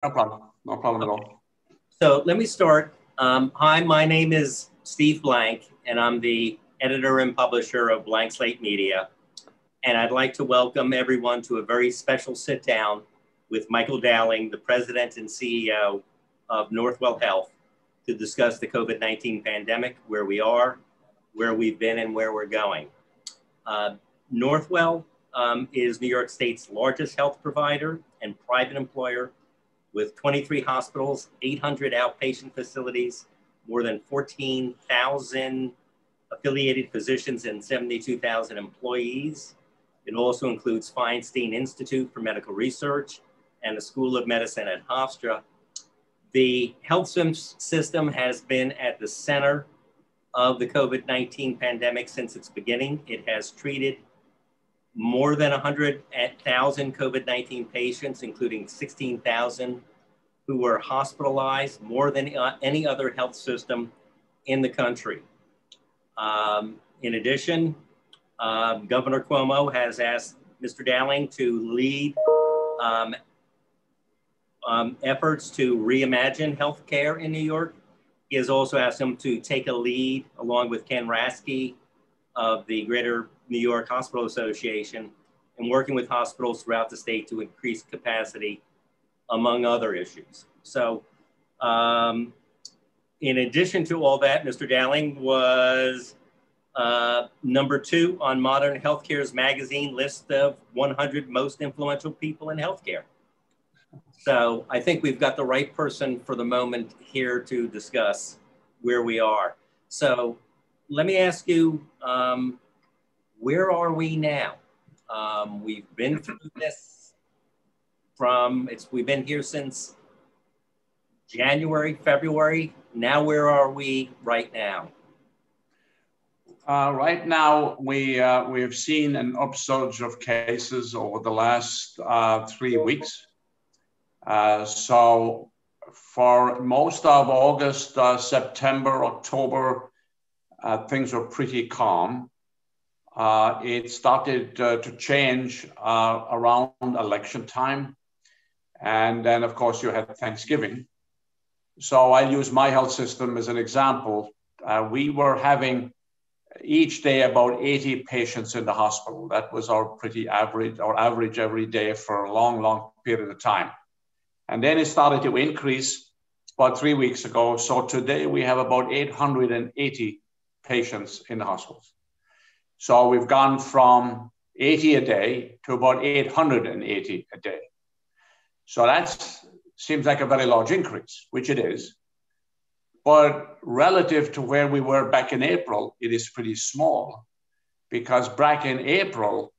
No problem. No problem at all. So let me start. Hi, my name is Steve Blank, and I'm the editor and publisher of Blank Slate Media. And I'd like to welcome everyone to a very special sit down with Michael Dowling, the president and CEO of Northwell Health, to discuss the COVID-19 pandemic, where we are, where we've been, and where we're going. Northwell is New York State's largest health provider and private employer, with 23 hospitals, 800 outpatient facilities, more than 14,000 affiliated physicians and 72,000 employees. It also includes Feinstein Institute for Medical Research and the School of Medicine at Hofstra. The health system has been at the center of the COVID-19 pandemic since its beginning. It has treated more than 100,000 COVID-19 patients, including 16,000 who were hospitalized, more than any other health system in the country. In addition, Governor Cuomo has asked Mr. Dowling to lead efforts to reimagine healthcare in New York. He has also asked him to take a lead, along with Ken Rasky of the Greater New York Hospital Association, and working with hospitals throughout the state to increase capacity, among other issues. So in addition to all that, Mr. Dowling was number 2 on Modern Healthcare's magazine list of 100 most influential people in healthcare. So I think we've got the right person for the moment here to discuss where we are. So let me ask you, where are we now? We've been through this we've been here since January, February. Now, where are we right now? Right now, we have seen an upsurge of cases over the last 3 weeks. So for most of August, September, October, things were pretty calm. It started to change around election time. And then, of course, you had Thanksgiving. So I'll use my health system as an example. We were having each day about 80 patients in the hospital. That was our average every day for a long, long period of time. And then it started to increase about 3 weeks ago. So today we have about 880 patients in the hospitals. So we've gone from 80 a day to about 880 a day. So that seems like a very large increase, which it is. But relative to where we were back in April, it is pretty small, because back in April,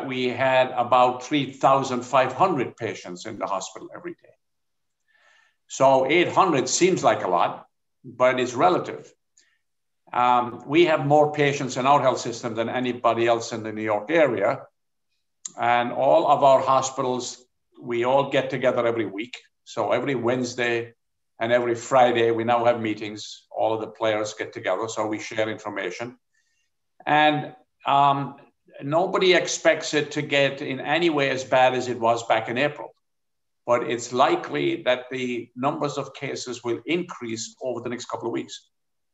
we had about 3,500 patients in the hospital every day. So 800 seems like a lot, but it's relative. We have more patients in our health system than anybody else in the New York area. And all of our hospitals, we all get together every week. So every Wednesday and every Friday, we now have meetings. All of the players get together, so we share information. And nobody expects it to get in any way as bad as it was back in April. But it's likely that the numbers of cases will increase over the next couple of weeks,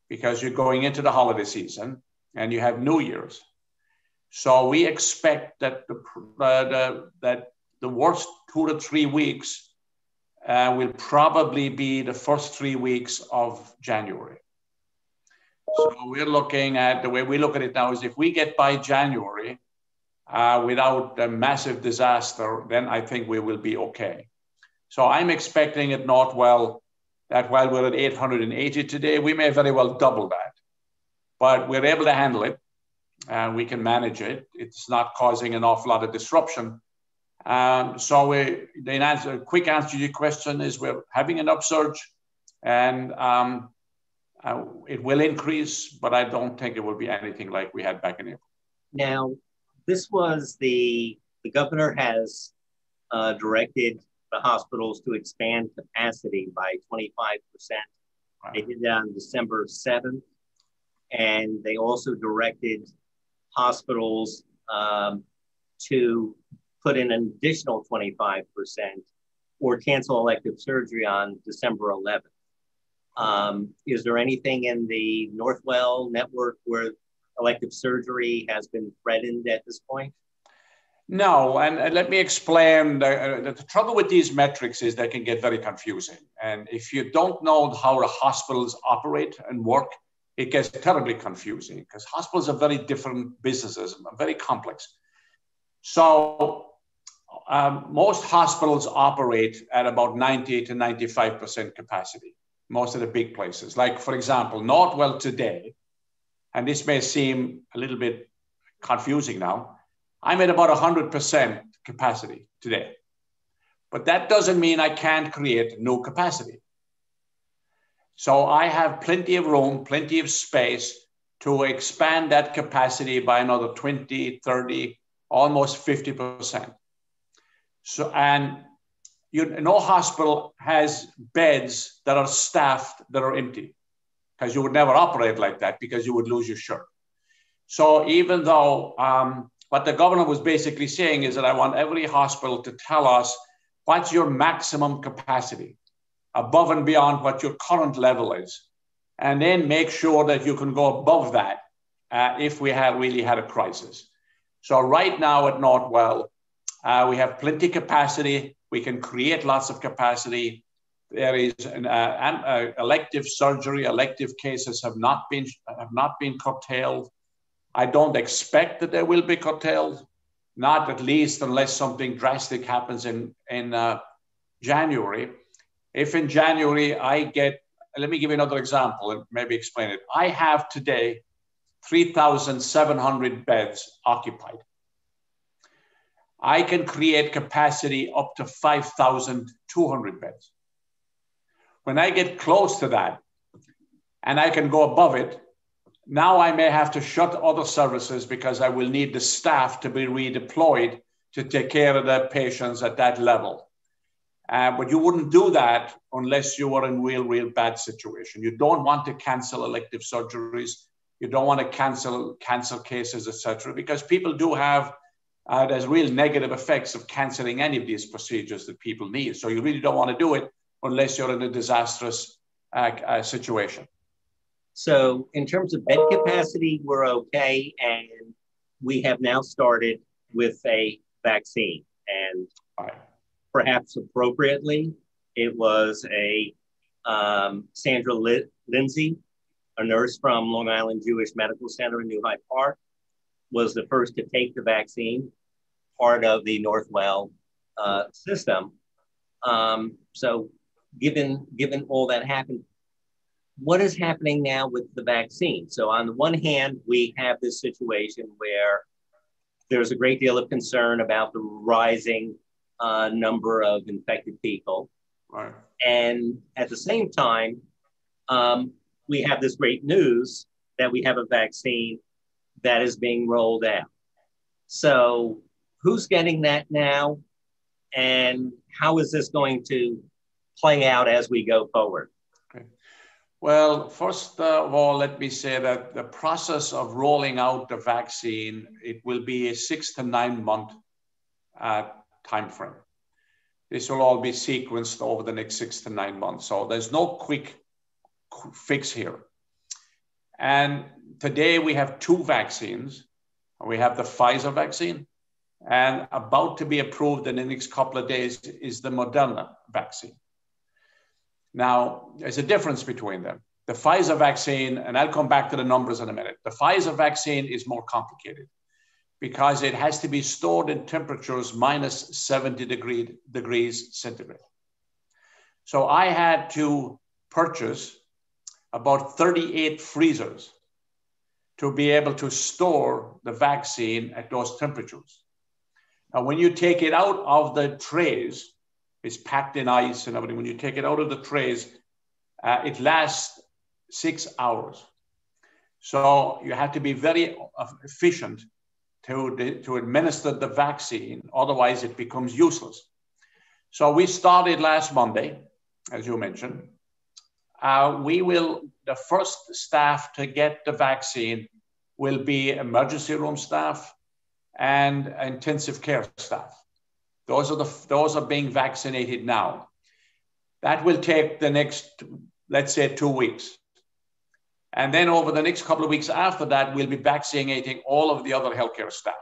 because you're going into the holiday season and you have New Year's. So we expect that the worst 2 to 3 weeks will probably be the first 3 weeks of January. So we're looking at, the way we look at it now is, if we get by January without a massive disaster, then I think we will be okay. So I'm expecting at Northwell that while we're at 880 today, we may very well double that. But we're able to handle it, and we can manage it. It's not causing an awful lot of disruption. So the quick answer to your question is, we're having an upsurge, and it will increase, but I don't think it will be anything like we had back in April. Now, this was the governor has directed the hospitals to expand capacity by 25%. Right. They did that on December 7th. And they also directed hospitals to put in an additional 25% or cancel elective surgery on December 11th. Is there anything in the Northwell network where elective surgery has been threatened at this point? No, and let me explain. The trouble with these metrics is they can get very confusing. And if you don't know how the hospitals operate and work, it gets terribly confusing because hospitals are very different businesses, very complex. So most hospitals operate at about 90 to 95% capacity, most of the big places. Like, for example, Northwell today, and this may seem a little bit confusing now, I'm at about 100% capacity today. But that doesn't mean I can't create new capacity. So I have plenty of room, plenty of space to expand that capacity by another 20, 30, almost 50%. So, and no hospital has beds that are staffed that are empty, because you would never operate like that because you would lose your shirt. So even though what the governor was basically saying is that I want every hospital to tell us what's your maximum capacity above and beyond what your current level is, and then make sure that you can go above that if we have really had a crisis. So right now at Northwell, we have plenty capacity. We can create lots of capacity. There is an elective surgery, elective cases have not been curtailed. I don't expect that they will be curtailed, not at least unless something drastic happens in January. If in January let me give you another example and maybe explain it. I have today 3,700 beds occupied. I can create capacity up to 5,200 beds. When I get close to that and I can go above it, now I may have to shut other services because I will need the staff to be redeployed to take care of the patients at that level. But you wouldn't do that unless you were in real bad situation. You don't want to cancel elective surgeries. You don't want to cancel cases, etc., because people do have, there's real negative effects of canceling any of these procedures that people need. So you really don't want to do it unless you're in a disastrous situation. So in terms of bed capacity, we're okay. And we have now started with a vaccine. And perhaps appropriately, it was a Sandra Lindsay, a nurse from Long Island Jewish Medical Center in New Hyde Park, was the first to take the vaccine, part of the Northwell system. So given all that happened, what is happening now with the vaccine? So on the one hand, we have this situation where there's a great deal of concern about the rising number of infected people. Right. And at the same time, we have this great news that we have a vaccine that is being rolled out. So who's getting that now? And how is this going to play out as we go forward? Okay. Well, first of all, let me say that the process of rolling out the vaccine, it will be a 6 to 9 month time frame. This will all be sequenced over the next 6 to 9 months. So there's no quick fix here. And today we have 2 vaccines. We have the Pfizer vaccine, and about to be approved in the next couple of days is the Moderna vaccine. Now, there's a difference between them. The Pfizer vaccine, and I'll come back to the numbers in a minute. The Pfizer vaccine is more complicated because it has to be stored in temperatures minus 70 degrees centigrade. So I had to purchase about 38 freezers to be able to store the vaccine at those temperatures. Now, when you take it out of the trays, it's packed in ice and everything. When you take it out of the trays, it lasts 6 hours. So you have to be very efficient to administer the vaccine. Otherwise, it becomes useless. So we started last Monday, as you mentioned. The first staff to get the vaccine will be emergency room staff and intensive care staff. Those are being vaccinated now. That will take the next, let's say, 2 weeks. And then over the next couple of weeks after that, we'll be vaccinating all of the other healthcare staff.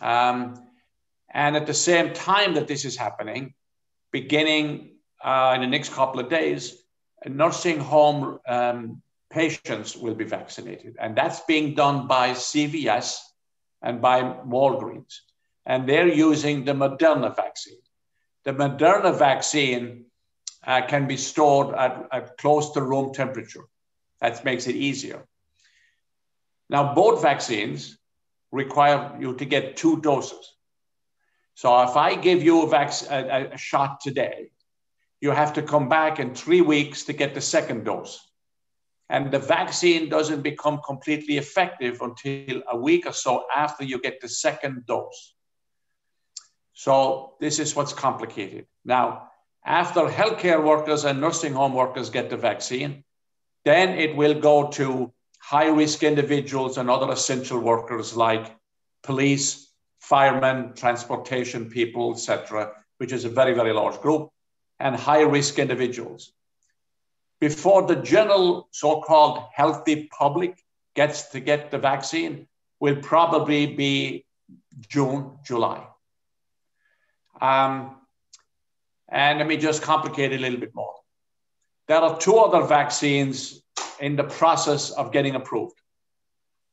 And at the same time that this is happening, beginning in the next couple of days, nursing home patients will be vaccinated. And that's being done by CVS and by Walgreens. And they're using the Moderna vaccine. The Moderna vaccine can be stored at close to room temperature. That makes it easier. Now, both vaccines require you to get 2 doses. So if I give you a shot today, you have to come back in 3 weeks to get the second dose. And the vaccine doesn't become completely effective until a week or so after you get the second dose. So this is what's complicated. Now, after healthcare workers and nursing home workers get the vaccine, then it will go to high-risk individuals and other essential workers like police, firemen, transportation people, etc., which is a very, very large group, and high-risk individuals. Before the general so-called healthy public gets to get the vaccine, will probably be June, July. And let me just complicate it a little bit more. There are 2 other vaccines in the process of getting approved.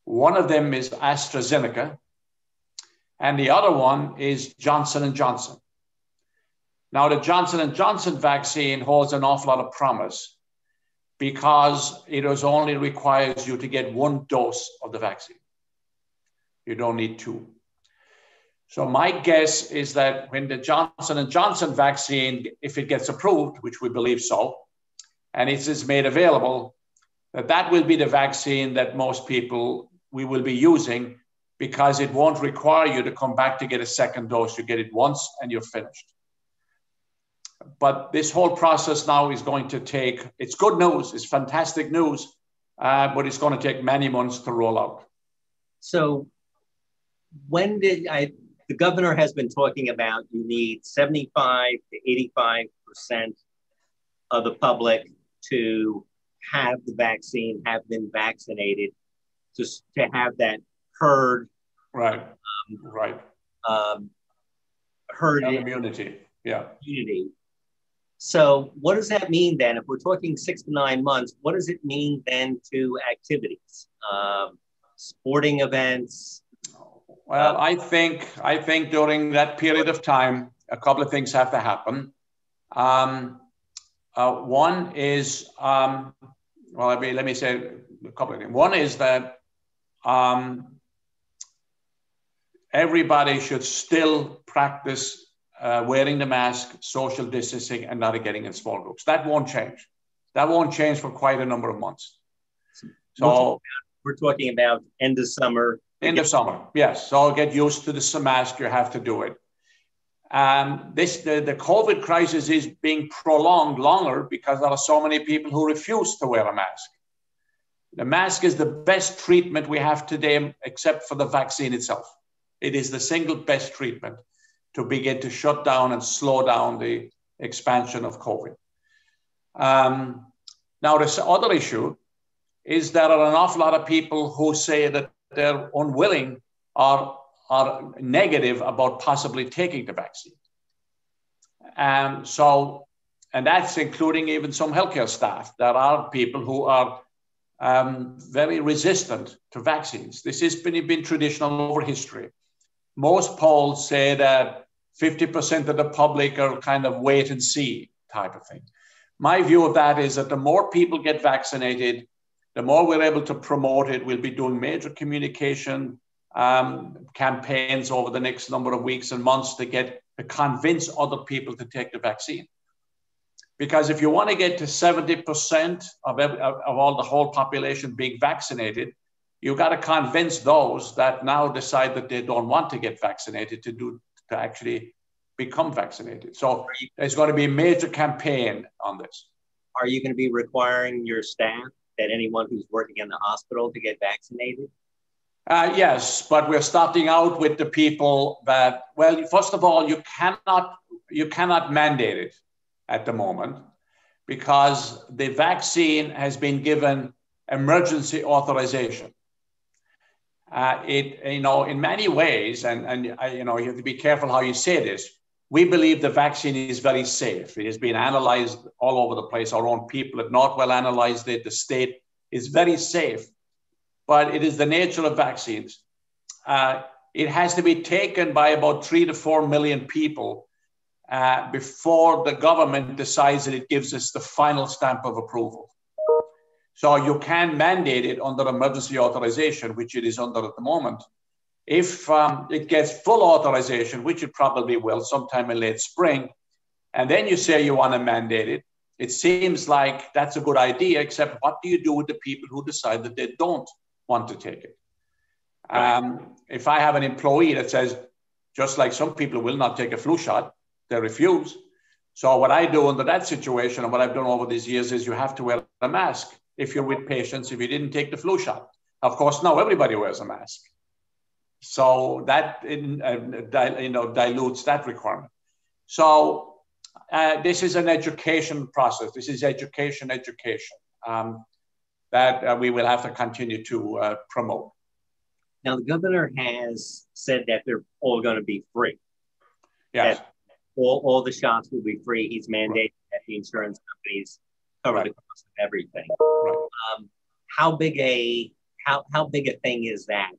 One of them is AstraZeneca, and the other one is Johnson & Johnson. Now, the Johnson & Johnson vaccine holds an awful lot of promise because it only requires you to get 1 dose of the vaccine. You don't need 2. So my guess is that when the Johnson & Johnson vaccine, if it gets approved, which we believe so, and it is made available, that will be the vaccine that most people we will be using because it won't require you to come back to get a second dose. You get it once and you're finished. But this whole process now is going to take, it's good news, it's fantastic news, but it's going to take many months to roll out. So when the governor has been talking about you need 75 to 85% of the public to have the vaccine, have been vaccinated, to have that herd. Right, herd immunity, yeah. Immunity. So what does that mean then? If we're talking 6 to 9 months, what does it mean then to activities, sporting events? Well, I think during that period of time, a couple of things have to happen. One is, let me say a couple of things. One is that everybody should still practice wearing the mask, social distancing, and not getting in small groups. That won't change. That won't change for quite a number of months. So we're talking about end of summer. End of summer, yes. So get used to the mask. You have to do it. The COVID crisis is being prolonged longer because there are so many people who refuse to wear a mask. The mask is the best treatment we have today, except for the vaccine itself. It is the single best treatment to begin to shut down and slow down the expansion of COVID. Now, this other issue is there are an awful lot of people who say that they're unwilling or are negative about possibly taking the vaccine. And that's including even some healthcare staff. There are people who are very resistant to vaccines. This has been traditional over history. Most polls say that 50% of the public are kind of wait and see type of thing. My view of that is that the more people get vaccinated, the more we're able to promote it. We'll be doing major communication campaigns over the next number of weeks and months to convince other people to take the vaccine. Because if you want to get to 70% of all the whole population being vaccinated, you've got to convince those that now decide that they don't want to get vaccinated to actually become vaccinated. So there's going to be a major campaign on this. Are you going to be requiring your staff, that anyone who's working in the hospital, to get vaccinated? Yes, but we're starting out with the people that, well, first of all, you cannot mandate it at the moment because the vaccine has been given emergency authorization. In many ways, and you have to be careful how you say this. We believe the vaccine is very safe. It has been analyzed all over the place. Our own people at Northwell analyzed it. The state is very safe. But it is the nature of vaccines. It has to be taken by about 3 to 4 million people before the government decides that it gives us the final stamp of approval. So you can mandate it under emergency authorization, which it is under at the moment. If it gets full authorization, which it probably will sometime in late spring, and then you say you want to mandate it, it seems like that's a good idea, except what do you do with the people who decide that they don't want to take it? If I have an employee that says, just like some people will not take a flu shot, they refuse. So what I do under that situation, and what I've done over these years, is you have to wear a mask if you're with patients, if you didn't take the flu shot. Of course, now everybody wears a mask. So that dilutes that requirement. So this is an education process. This is education that we will have to continue to promote. Now, the governor has said that they're all going to be free. Yes. That all the shots will be free. He's mandated that the insurance companies cover the cost of everything. Right. How big a thing is that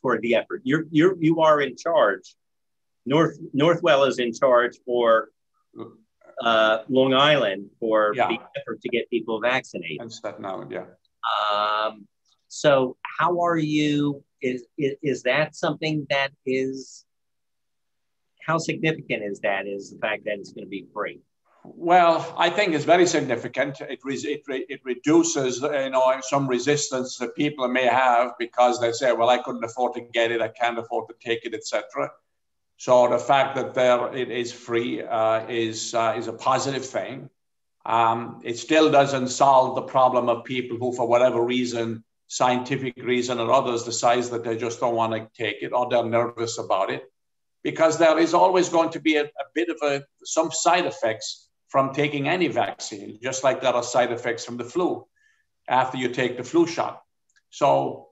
for the effort? You are in charge. Northwell is in charge for Long Island for the effort to get people vaccinated. And Staten Island, yeah. So how are you? Is that something that is? How significant is that? Is the fact that it's going to be free? Well, I think it's very significant. It reduces, some resistance that people may have because they say, well, I couldn't afford to get it, I can't afford to take it, etc. So the fact that it is free is a positive thing. It still doesn't solve the problem of people who, for whatever reason, scientific reason or others, decide that they just don't want to take it or they're nervous about it, because there is always going to be a bit of some side effects from taking any vaccine, just like there are side effects from the flu after you take the flu shot. So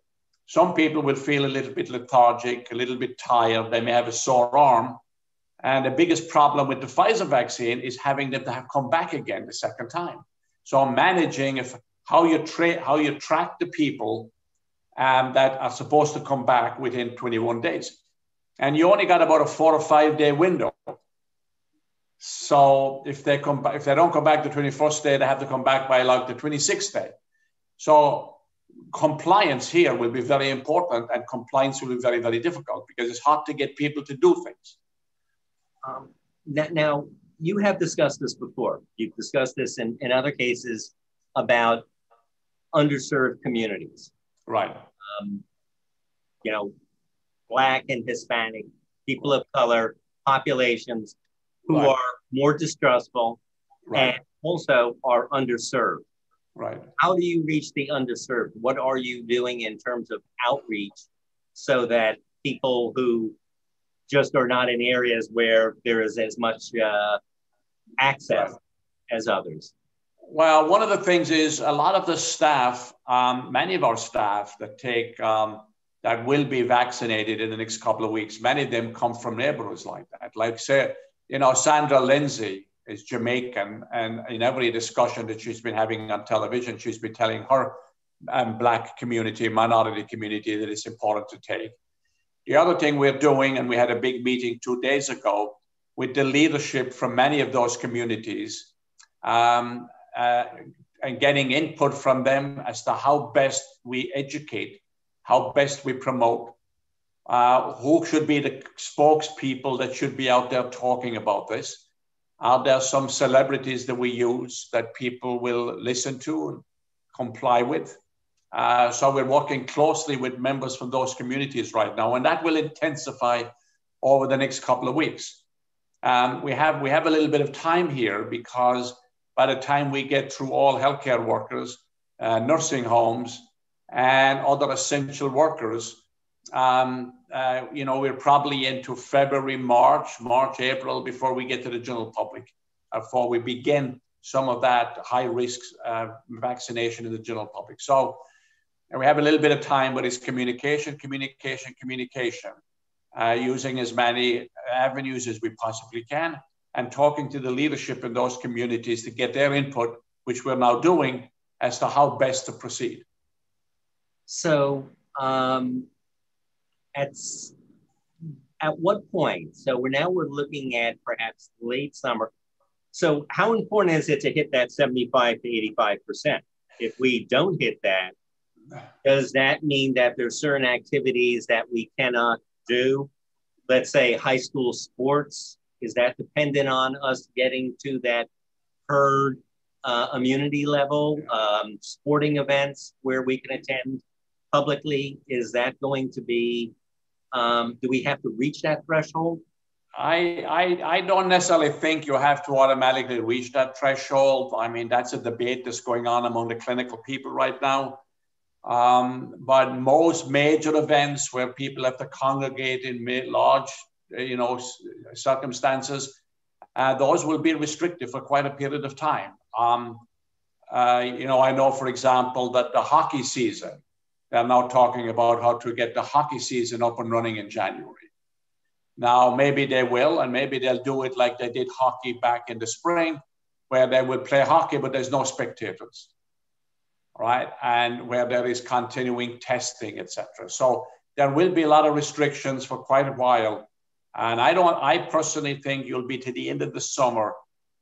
some people will feel a little bit lethargic, a little bit tired. They may have a sore arm. And the biggest problem with the Pfizer vaccine is having them to have come back again the second time. So managing how you track the people that are supposed to come back within 21 days. And you only got about a 4 or 5 day window. So if they don't come back the 21st day, they have to come back by like the 26th day. So compliance here will be very important, and compliance will be very, very difficult because it's hard to get people to do things. Now, you have discussed this before. You've discussed this in other cases about underserved communities. Right. Black and Hispanic, people of color, populations who are more distrustful and also are underserved. Right. How do you reach the underserved? What are you doing in terms of outreach so that people who just are not in areas where there is as much access as others? Well, one of the things is a lot of the staff, many of our staff that will be vaccinated in the next couple of weeks, many of them come from neighborhoods like that. Like say, Sandra Lindsay is Jamaican, and in every discussion that she's been having on television, she's been telling her Black community, minority community, that it's important to take. The other thing we're doing, and we had a big meeting 2 days ago with the leadership from many of those communities, and getting input from them as to how best we educate, how best we promote, who should be the spokespeople that should be out there talking about this. Are there some celebrities that we use that people will listen to and comply with? So we're working closely with members from those communities right now, and that will intensify over the next couple of weeks. We have a little bit of time here because by the time we get through all healthcare workers, nursing homes, and other essential workers, we're probably into February, March, April before we get to the general public, before we begin some of that high risk vaccination in the general public. So we have a little bit of time, but it's communication, using as many avenues as we possibly can, and talking to the leadership in those communities to get their input, which we're now doing, as to how best to proceed. So at what point? So we're looking at perhaps late summer. So how important is it to hit that 75 to 85%? If we don't hit that, does that mean that there's certain activities that we cannot do? Let's say high school sports, is that dependent on us getting to that herd immunity level? Sporting events where we can attend publicly, is that going to be, do we have to reach that threshold? I don't necessarily think you have to automatically reach that threshold. I mean, that's a debate that's going on among the clinical people right now. But most major events where people have to congregate in large, circumstances, those will be restricted for quite a period of time. I know, for example, that the hockey season, they're now talking about how to get the hockey season up and running in January. Now, maybe they will, and maybe they'll do it like they did hockey back in the spring, where they will play hockey, but there's no spectators, right? And where there is continuing testing, etc. So there will be a lot of restrictions for quite a while. And I personally think you'll be to the end of the summer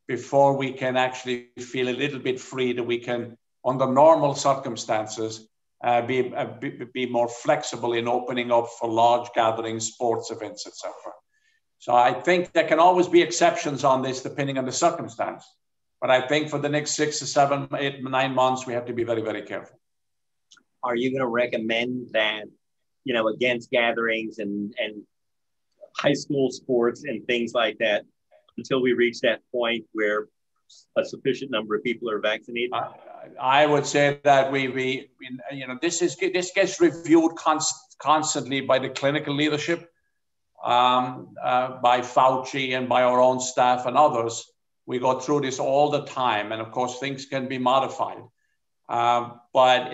before we can actually feel a little bit free that we can, under normal circumstances, be more flexible in opening up for large gatherings, sports events, etc. So I think there can always be exceptions on this depending on the circumstance. But I think for the next 6 to 7, 8, 9 months, we have to be very, very careful. Are you going to recommend that, against gatherings and high school sports and things like that until we reach that point where a sufficient number of people are vaccinated? I would say that this gets reviewed constantly by the clinical leadership, by Fauci and by our own staff and others. We go through this all the time, and of course things can be modified. But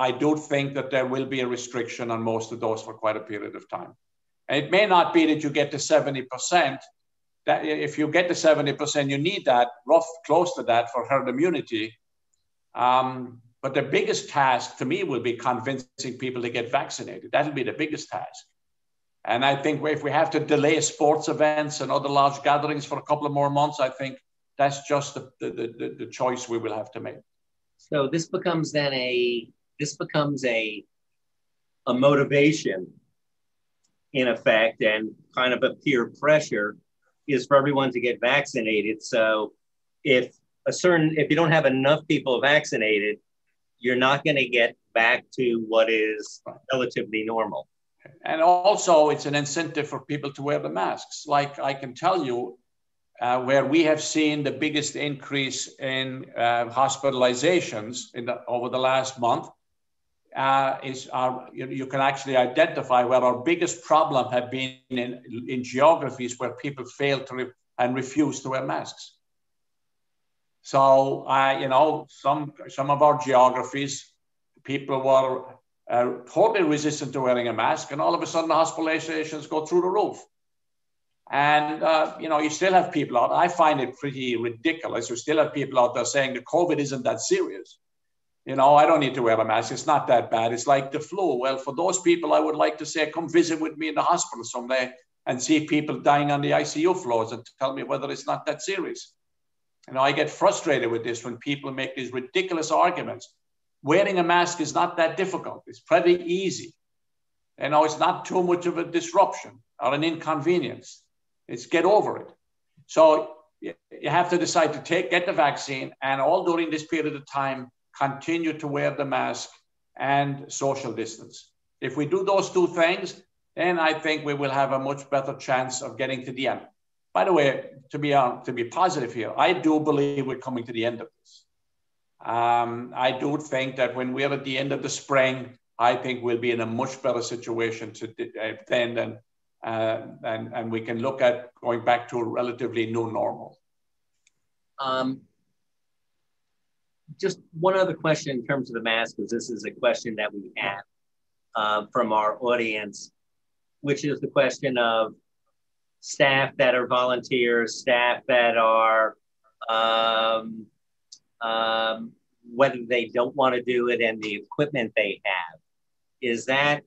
I do think that there will be a restriction on most of those for quite a period of time. And it may not be that you get to 70%. That if you get to 70%, you need that close to that for herd immunity. But the biggest task to me will be convincing people to get vaccinated. That'll be the biggest task. And I think if we have to delay sports events and other large gatherings for a couple of more months, I think that's just the choice we will have to make. So this becomes a motivation, in effect, and kind of a peer pressure is for everyone to get vaccinated. So if you don't have enough people vaccinated, you're not going to get back to what is relatively normal. And also, it's an incentive for people to wear the masks. Like I can tell you, where we have seen the biggest increase in hospitalizations over the last month, you can actually identify where our biggest problem have been in geographies where people fail to and refuse to wear masks. So, some of our geographies, people were totally resistant to wearing a mask, and all of a sudden the hospitalizations go through the roof. And, you still have people out. I find it pretty ridiculous. You still have people out there saying the COVID isn't that serious. I don't need to wear a mask. It's not that bad. It's like the flu. Well, for those people, I would like to say, come visit with me in the hospital someday and see people dying on the ICU floors and tell me whether it's not that serious. I get frustrated with this when people make these ridiculous arguments. Wearing a mask is not that difficult. It's pretty easy. It's not too much of a disruption or an inconvenience. It's get over it. So you have to decide to get the vaccine, and all during this period of time, continue to wear the mask and social distance. If we do those two things, then I think we will have a much better chance of getting to the end. By the way, to be positive here, I do believe we're coming to the end of this. I do think that when we're at the end of the spring, I think we'll be in a much better situation then, and we can look at going back to a relatively new normal. Just one other question in terms of the mask, because this is a question that we have from our audience, which is the question of staff that are volunteers, staff that are, whether they don't want to do it and the equipment they have. Is that,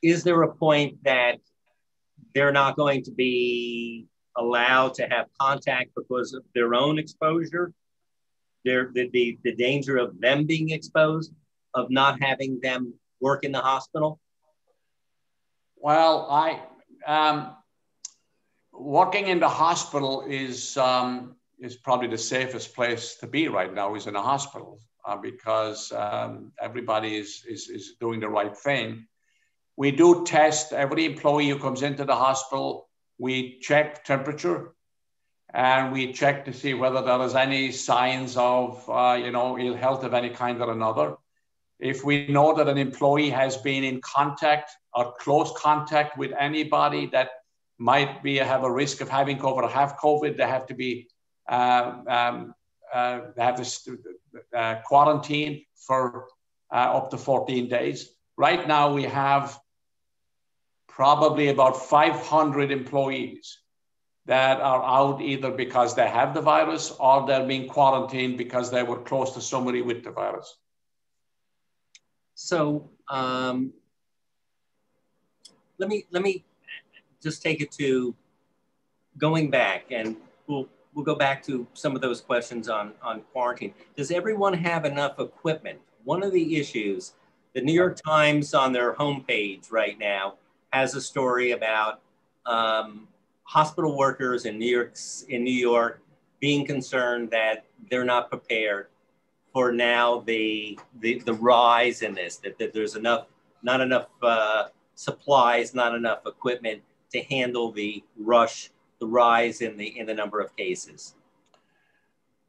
is there a point that they're not going to be allowed to have contact because of their own exposure? The danger of them being exposed, of not having them work in the hospital? Well, working in the hospital is probably the safest place to be right now, is in a hospital, because everybody is doing the right thing. We do test every employee who comes into the hospital. We check temperature, and we check to see whether there is any signs of ill health of any kind or another. If we know that an employee has been in contact or close contact with anybody that might have a risk of having COVID or have COVID, they have to be quarantined for up to 14 days. Right now, we have probably about 500 employees that are out either because they have the virus or they're being quarantined because they were close to somebody with the virus. So let me just take it to going back, and we'll go back to some of those questions on quarantine. Does everyone have enough equipment? One of the issues, the New York Times on their homepage right now has a story about hospital workers in New York being concerned that they're not prepared for now the rise in this, that there's not enough supplies, not enough equipment to handle the rise in the number of cases.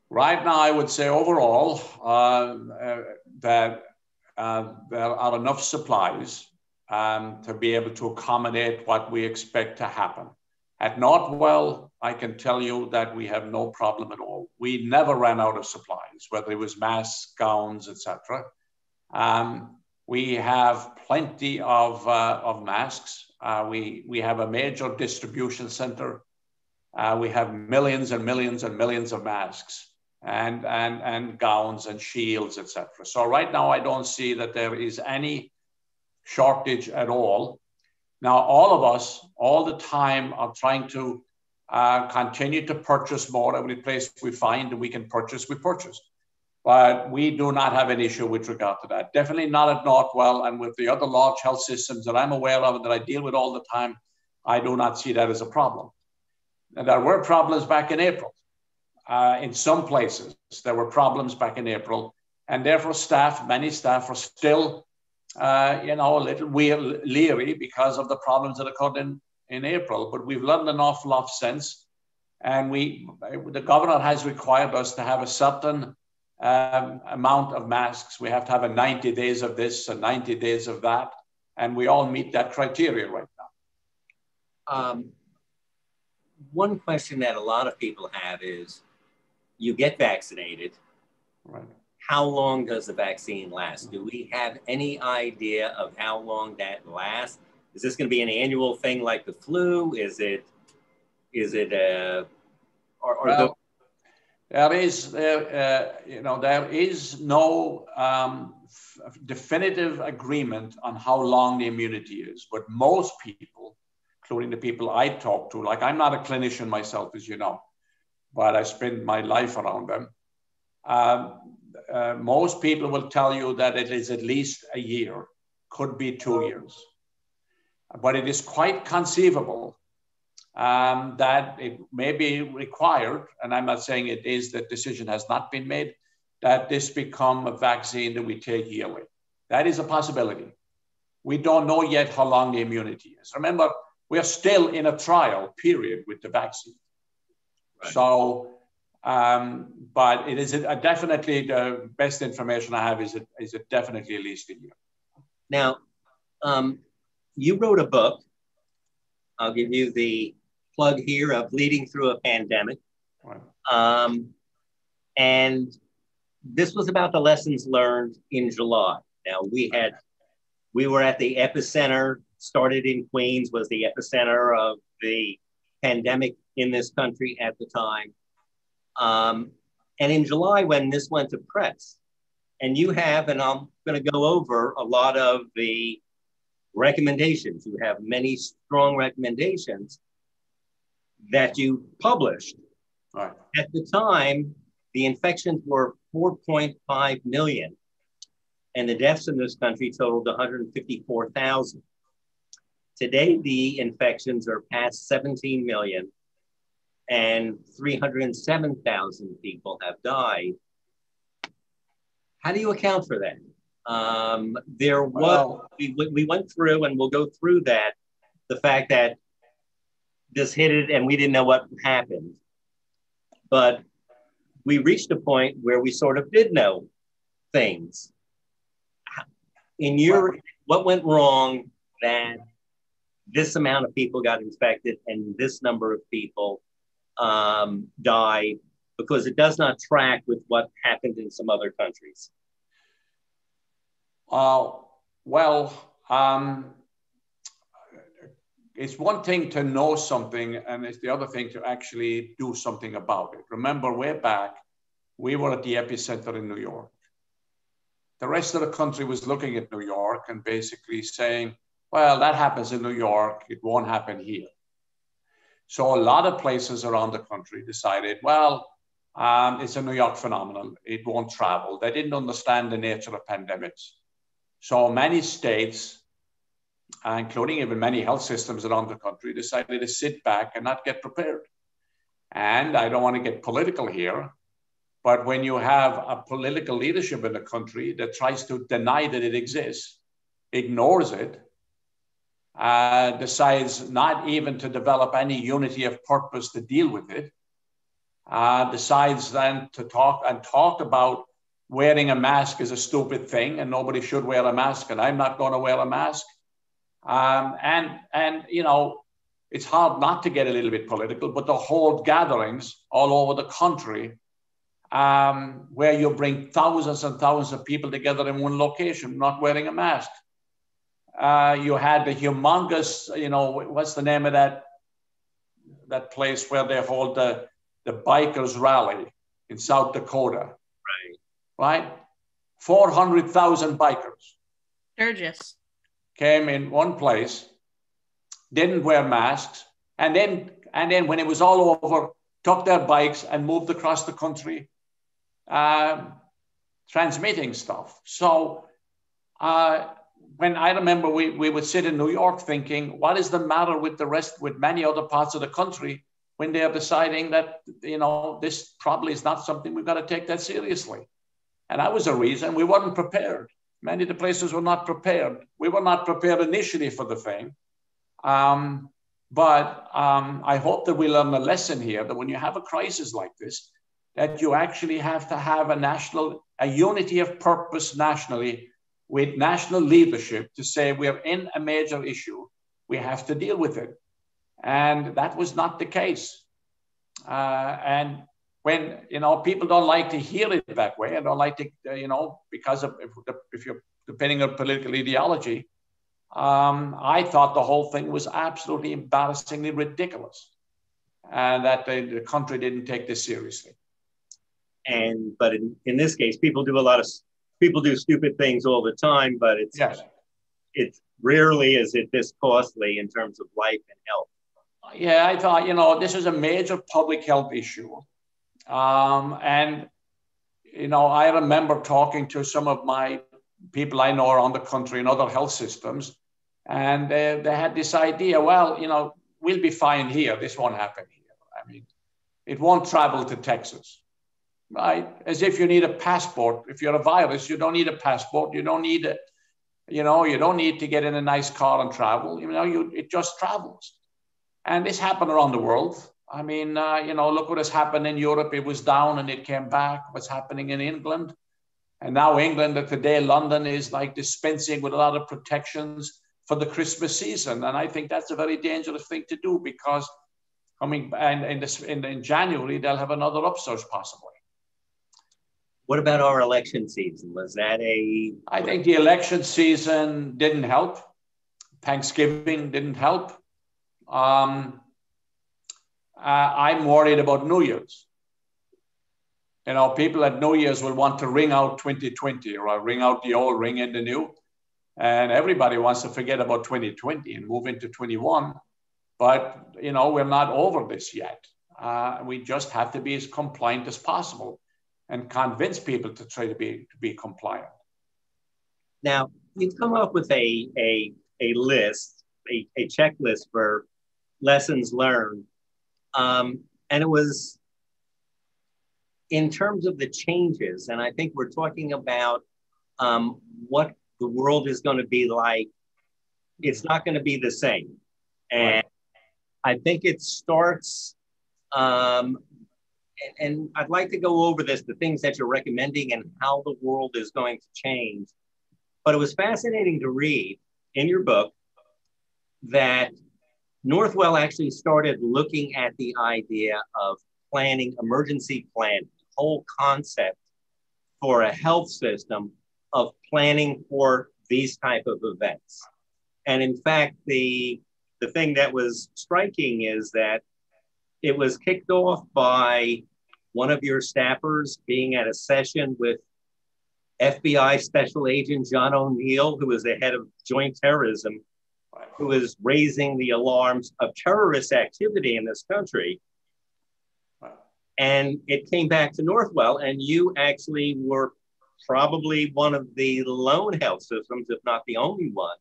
Right now, I would say overall that there are enough supplies to be able to accommodate what we expect to happen. At Northwell, I can tell you that we have no problem at all. We never ran out of supplies, whether it was masks, gowns, etc. We have plenty of masks. We have a major distribution center. We have millions and millions and millions of masks and gowns and shields, etc. So right now, I don't see that there is any shortage at all. Now, all of us, all the time, are trying to continue to purchase more. Every place we find that we can purchase, we purchase. But we do not have an issue with regard to that. Definitely not at Northwell, and with the other large health systems that I'm aware of and that I deal with all the time, I do not see that as a problem. And there were problems back in April. In some places, there were problems back in April, and therefore many staff are still a little leery because of the problems that occurred in April. But we've learned an awful lot since, and the governor has required us to have a certain amount of masks. We have to have 90 days of this and 90 days of that, and we all meet that criteria right now. One question that a lot of people have is, you get vaccinated. Right. How long does the vaccine last? Do we have any idea of how long that lasts? Is this going to be an annual thing like the flu? There is no definitive agreement on how long the immunity is, but most people, including the people I talk to, like I'm not a clinician myself, as you know, but I spend my life around them. Most people will tell you that it is at least a year, could be 2 years. But it is quite conceivable that it may be required, and I'm not saying it is, that decision has not been made, that this become a vaccine that we take yearly. That is a possibility. We don't know yet how long the immunity is. Remember, we're still in a trial period with the vaccine. Right. So But it is definitely the best information I have is it definitely at least a year. Now, you wrote a book. I'll give you the plug here of Leading Through a Pandemic. Right. And this was about the lessons learned in July. Now, we were at the epicenter, started in Queens, was the epicenter of the pandemic in this country at the time. And in July, when this went to press, and you have, and I'm going to go over a lot of the recommendations. You have many strong recommendations that you published. Right. At the time, the infections were 4.5 million, and the deaths in this country totaled 154,000. Today, the infections are past 17 million, and 307,000 people have died. How do you account for that? We went through, and we'll go through that, the fact that this hit it and we didn't know what happened. But we reached a point where we sort of did know things. What went wrong that this amount of people got infected and this number of people died, because it does not track with what happened in some other countries? It's one thing to know something, and it's the other thing to actually do something about it. Remember, way back, we were at the epicenter in New York. The rest of the country was looking at New York and basically saying, well, that happens in New York, it won't happen here. So a lot of places around the country decided, well, it's a New York phenomenon, it won't travel. They didn't understand the nature of pandemics. So many states, including even many health systems around the country, decided to sit back and not get prepared. And I don't want to get political here, but when you have a political leadership in the country that tries to deny that it exists, ignores it, decides not even to develop any unity of purpose to deal with it, decides then to talk about wearing a mask is a stupid thing and nobody should wear a mask and I'm not going to wear a mask. And you know, it's hard not to get a little bit political, but to hold gatherings all over the country where you bring thousands and thousands of people together in one location, not wearing a mask. You had the humongous, you know, what's the name of that place where they hold the bikers rally in South Dakota? Right? 400,000 bikers. Sturgis. Came in one place, didn't wear masks, and then when it was all over, took their bikes and moved across the country, transmitting stuff. So when I remember we would sit in New York thinking, what is the matter with with many other parts of the country when they are deciding that, you know, this probably is not something we've got to take that seriously. And that was a reason we weren't prepared. Many of the places were not prepared. We were not prepared initially for the thing. But I hope that we learn a lesson here that when you have a crisis like this, that you actually have to have a unity of purpose nationally with national leadership to say we're in a major issue, we have to deal with it. And that was not the case. And when, you know, people don't like to hear it that way, and don't like to, you know, because of if you're depending on political ideology, I thought the whole thing was absolutely embarrassingly ridiculous, and that the country didn't take this seriously. But in this case, people do stupid things all the time, but it's rarely is it this costly in terms of life and health. Yeah, I thought, you know, this is a major public health issue. And, you know, I remember talking to some of my people I know around the country in other health systems, and they had this idea, well, you know, we'll be fine here. This won't happen here. I mean, it won't travel to Texas, right? As if you need a passport. If you're a virus, you don't need a passport. You don't need it. You know, you don't need to get in a nice car and travel. You know, it just travels. And this happened around the world. I mean, look what has happened in Europe. It was down and it came back. What's happening in England? And now England, today, London is like dispensing with a lot of protections for the Christmas season. And I think that's a very dangerous thing to do, because in January, they'll have another upsurge possibly. What about our election season? Was that I think the election season didn't help. Thanksgiving didn't help. I'm worried about New Year's. People at New Year's will want to ring out 2020, or ring out the old, ring in the new. And everybody wants to forget about 2020 and move into 21. But, we're not over this yet. We just have to be as compliant as possible and convince people to try to be compliant. Now, you've come up with a list, a checklist for lessons learned. And it was in terms of the changes. And I think we're talking about what the world is going to be like. It's not going to be the same. And right. I think it starts, and I'd like to go over the things that you're recommending and how the world is going to change. But it was fascinating to read in your book that Northwell actually started looking at the idea of planning, emergency planning, the whole concept for a health system of planning for these type of events. And in fact, the thing that was striking is that it was kicked off by one of your staffers being at a session with FBI Special Agent John O'Neill, who was the head of Joint Terrorism, who was raising the alarms of terrorist activity in this country. And it came back to Northwell, and you actually were probably one of the lone health systems, if not the only one,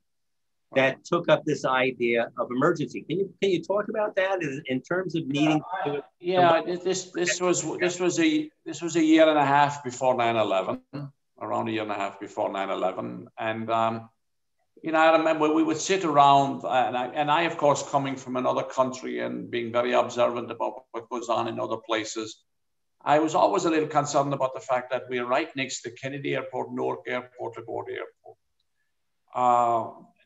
that took up this idea of emergency. Can you talk about that in terms of needing to? Yeah, this was a year and a half before 9/11, around a year and a half before 9/11, and I remember we would sit around, and I of course coming from another country and being very observant about what goes on in other places. I was always a little concerned about the fact that we're right next to Kennedy Airport, Newark Airport, LaGuardia Airport.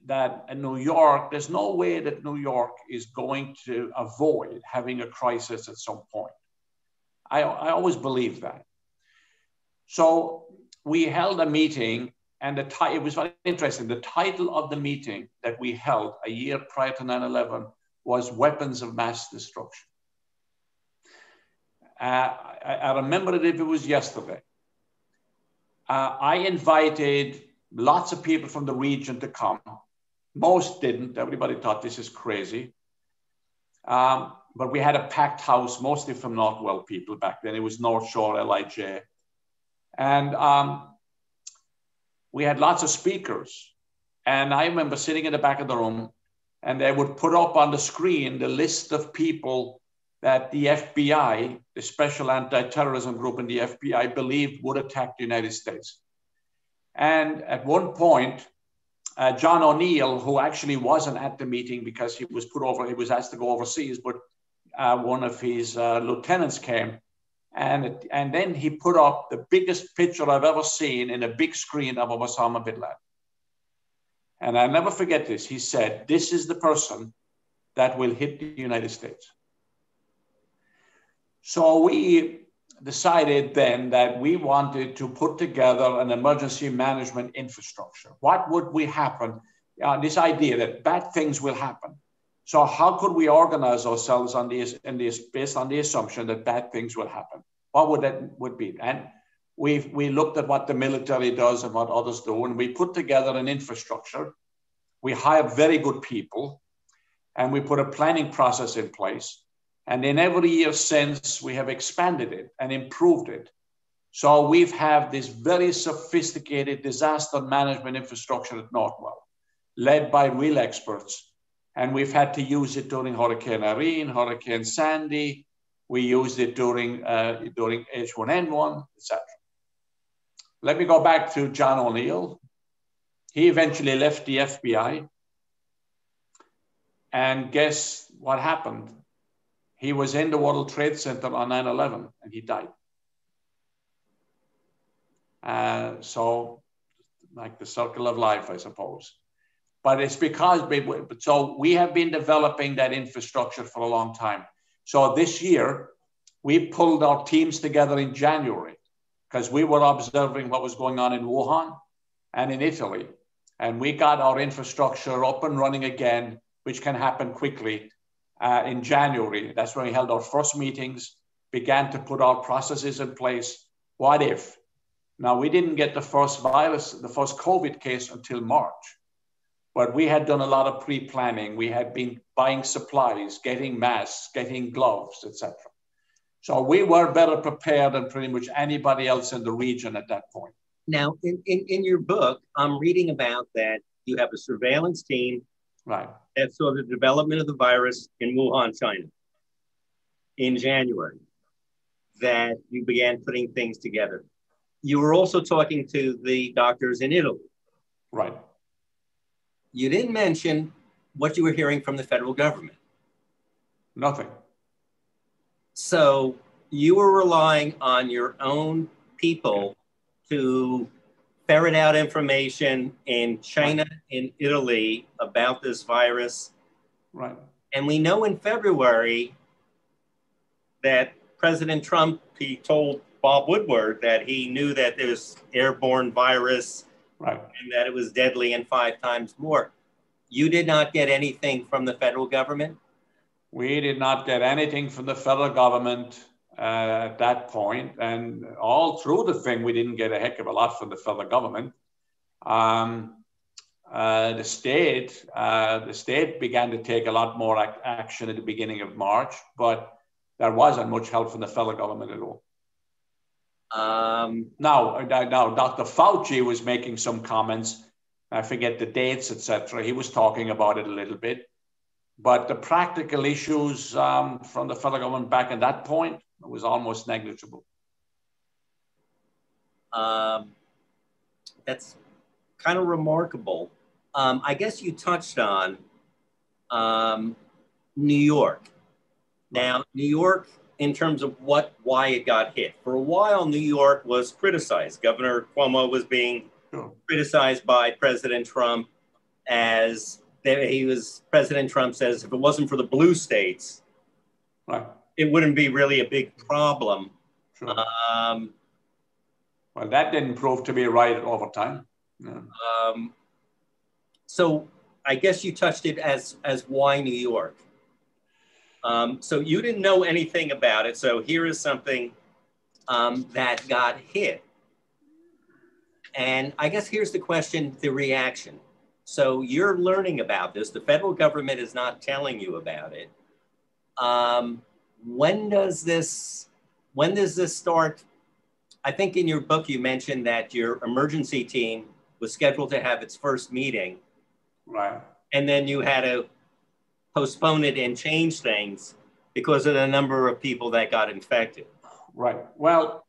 That in New York, there's no way that New York is going to avoid having a crisis at some point. I always believed that. So we held a meeting, and it was very interesting. The title of the meeting that we held a year prior to 9/11 was Weapons of Mass Destruction. I remember it if it was yesterday. I invited lots of people from the region to come. Most didn't. Everybody thought this is crazy. But we had a packed house, mostly from Northwell people back then. It was North Shore, LIJ. And we had lots of speakers. And I remember sitting in the back of the room, and they would put up on the screen the list of people that the FBI, the Special Anti-Terrorism Group in the FBI, believed would attack the United States. And at one point, John O'Neill, who actually wasn't at the meeting because he was asked to go overseas, but one of his lieutenants came, and then he put up the biggest picture I've ever seen in a big screen of Osama bin Laden. And I'll never forget this. He said, "This is the person that will hit the United States." So we decided then that we wanted to put together an emergency management infrastructure. What would happen? This idea that bad things will happen. So how could we organize ourselves based on the assumption that bad things will happen? What would be? And we looked at what the military does and what others do, and we put together an infrastructure. We hired very good people, and we put a planning process in place. And in every year since, we have expanded it and improved it. So we've had this very sophisticated disaster management infrastructure at Northwell, led by real experts. And we've had to use it during Hurricane Irene, Hurricane Sandy. We used it during H1N1, etc. Let me go back to John O'Neill. He eventually left the FBI. And guess what happened? He was in the World Trade Center on 9/11 and he died. So like the circle of life, I suppose. But it's because, so we have been developing that infrastructure for a long time. So this year, we pulled our teams together in January because we were observing what was going on in Wuhan and in Italy. And we got our infrastructure up and running again, which can happen quickly in January. That's when we held our first meetings, began to put our processes in place. What if? Now, we didn't get the first virus, the first COVID case until March, but we had done a lot of pre-planning. We had been buying supplies, getting masks, getting gloves, etc. So we were better prepared than pretty much anybody else in the region at that point. Now, in your book, I'm reading about that you have a surveillance team right. that saw the development of the virus in Wuhan, China in January, that you began putting things together. You were also talking to the doctors in Italy. Right. You didn't mention what you were hearing from the federal government. Nothing. So you were relying on your own people to ferret out information in China and Italy about this virus. Right. And we know in February that President Trump, he told Bob Woodward that he knew that there was airborne virus, right, and that it was deadly and 5 times more. You did not get anything from the federal government? We did not get anything from the federal government at that point. And all through the thing, we didn't get a heck of a lot from the federal government. The state began to take a lot more action at the beginning of March, but there wasn't much help from the federal government at all. Now, Dr. Fauci was making some comments. I forget the dates, etc. He was talking about it a little bit, but the practical issues from the federal government back at that point was almost negligible. That's kind of remarkable. I guess you touched on New York. Now, New York, in terms of why it got hit. For a while, New York was criticized. Governor Cuomo was being criticized by President Trump as President Trump says, if it wasn't for the blue states, right, it wouldn't be really a big problem. Sure. Well, that didn't prove to be right over time. Yeah. So I guess you touched it as why New York. So you didn't know anything about it. So here is something that got hit. And I guess here's the question, the reaction. So you're learning about this. The federal government is not telling you about it. When does this start? I think in your book, you mentioned that your emergency team was scheduled to have its first meeting. Right. And then you had to postpone it and change things because of the number of people that got infected. Right. Well,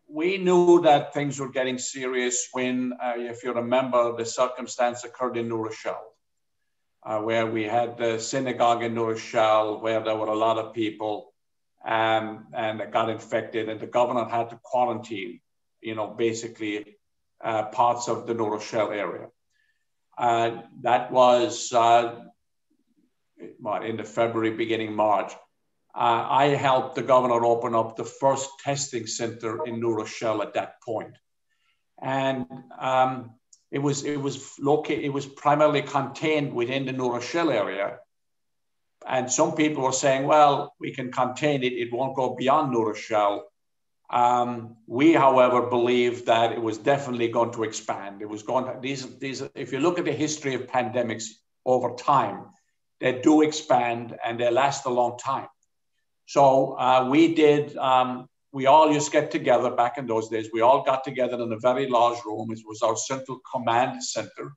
we knew that things were getting serious when, if you remember, the circumstance occurred in New Rochelle, where we had the synagogue in New Rochelle, where there were a lot of people and that got infected, and the governor had to quarantine, basically parts of the New Rochelle area. That was in the February, beginning March. I helped the governor open up the first testing center in New Rochelle at that point. And it was primarily contained within the New Rochelle area. And some people were saying, well, we can contain it. It won't go beyond New Rochelle. We, however, believe that it was definitely going to expand. It was going to, these, if you look at the history of pandemics over time, they do expand and they last a long time. So we all used to get together back in those days. We all got together in a very large room. It was our central command center.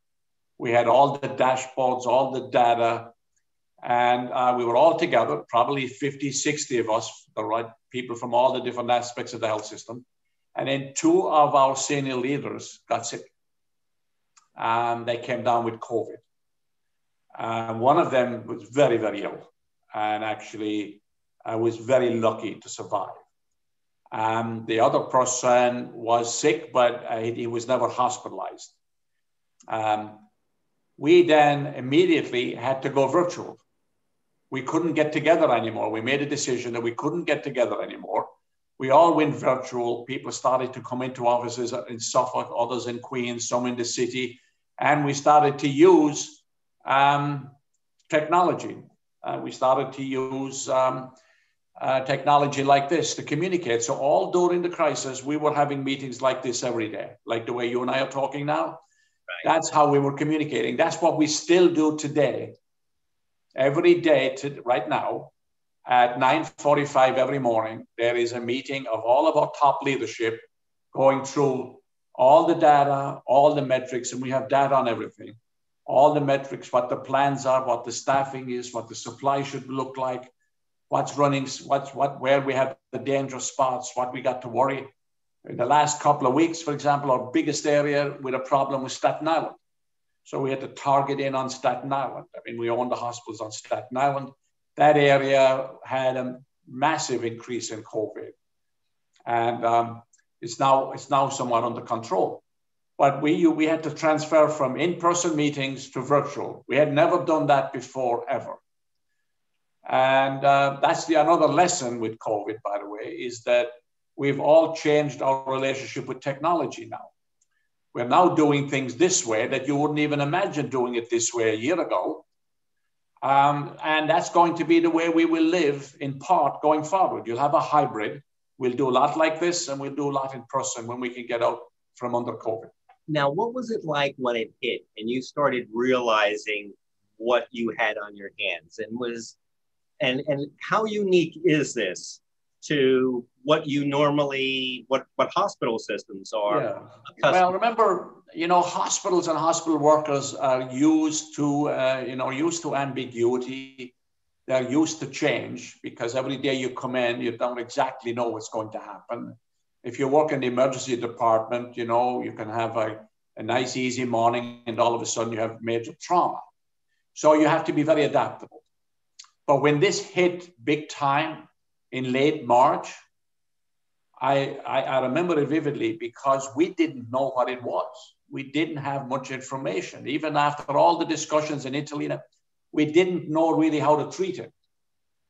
We had all the dashboards, all the data, and we were all together, probably 50, 60 of us, the right people from all the different aspects of the health system. And then 2 of our senior leaders got sick. They came down with COVID. One of them was very, very ill. and actually I was very lucky to survive. The other person was sick, but he was never hospitalized. We then immediately had to go virtual. We couldn't get together anymore. We made a decision that we couldn't get together anymore. We all went virtual. People started to come into offices in Suffolk, others in Queens, some in the city, and we started to use technology. We started to use technology like this to communicate. So all during the crisis, we were having meetings like this every day, like the way you and I are talking now. Right. That's how we were communicating. That's what we still do today. Every day right now at 9:45 every morning, there is a meeting of all of our top leadership going through all the data, all the metrics, and we have data on everything. All the metrics, what the plans are, what the staffing is, what the supply should look like, what's running, where we have the dangerous spots, what we got to worry. In the last couple of weeks, for example, our biggest area with a problem was Staten Island. So we had to target in on Staten Island. I mean, we own the hospitals on Staten Island. That area had a massive increase in COVID. And it's now somewhat under control. But we had to transfer from in-person meetings to virtual. We had never done that before, ever. And that's another lesson with COVID, by the way, is that we've all changed our relationship with technology now. We're now doing things this way that you wouldn't even imagine doing it this way a year ago. And that's going to be the way we will live in part going forward. You'll have a hybrid. We'll do a lot like this and we'll do a lot in person when we can get out from under COVID. Now, what was it like when it hit and you started realizing what you had on your hands and how unique is this to what you normally, what hospital systems are? Yeah. Well, remember, hospitals and hospital workers are used to ambiguity. They're used to change because every day you come in, you don't exactly know what's going to happen. If you work in the emergency department, you can have a nice, easy morning and all of a sudden you have major trauma. So you have to be very adaptable. But when this hit big time in late March, I remember it vividly because we didn't know what it was. We didn't have much information. Even after all the discussions in Italy, we didn't know really how to treat it.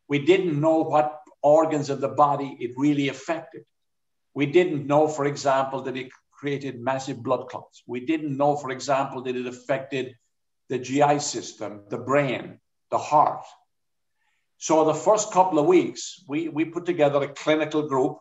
We didn't know what organs of the body it really affected. We didn't know, for example, that it created massive blood clots. We didn't know, for example, that it affected the GI system, the brain, the heart. So the first couple of weeks, we put together a clinical group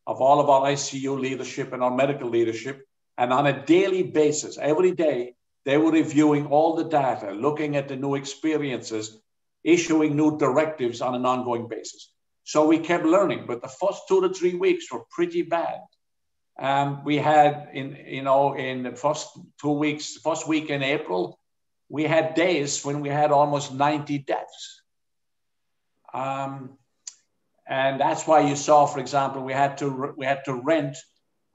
of all of our ICU leadership and our medical leadership. And on a daily basis, every day, they were reviewing all the data, looking at the new experiences, issuing new directives on an ongoing basis. So we kept learning, but the first 2 to 3 weeks were pretty bad. We had in the first 2 weeks, first week in April, we had days when we had almost 90 deaths. And that's why you saw, for example, we had to rent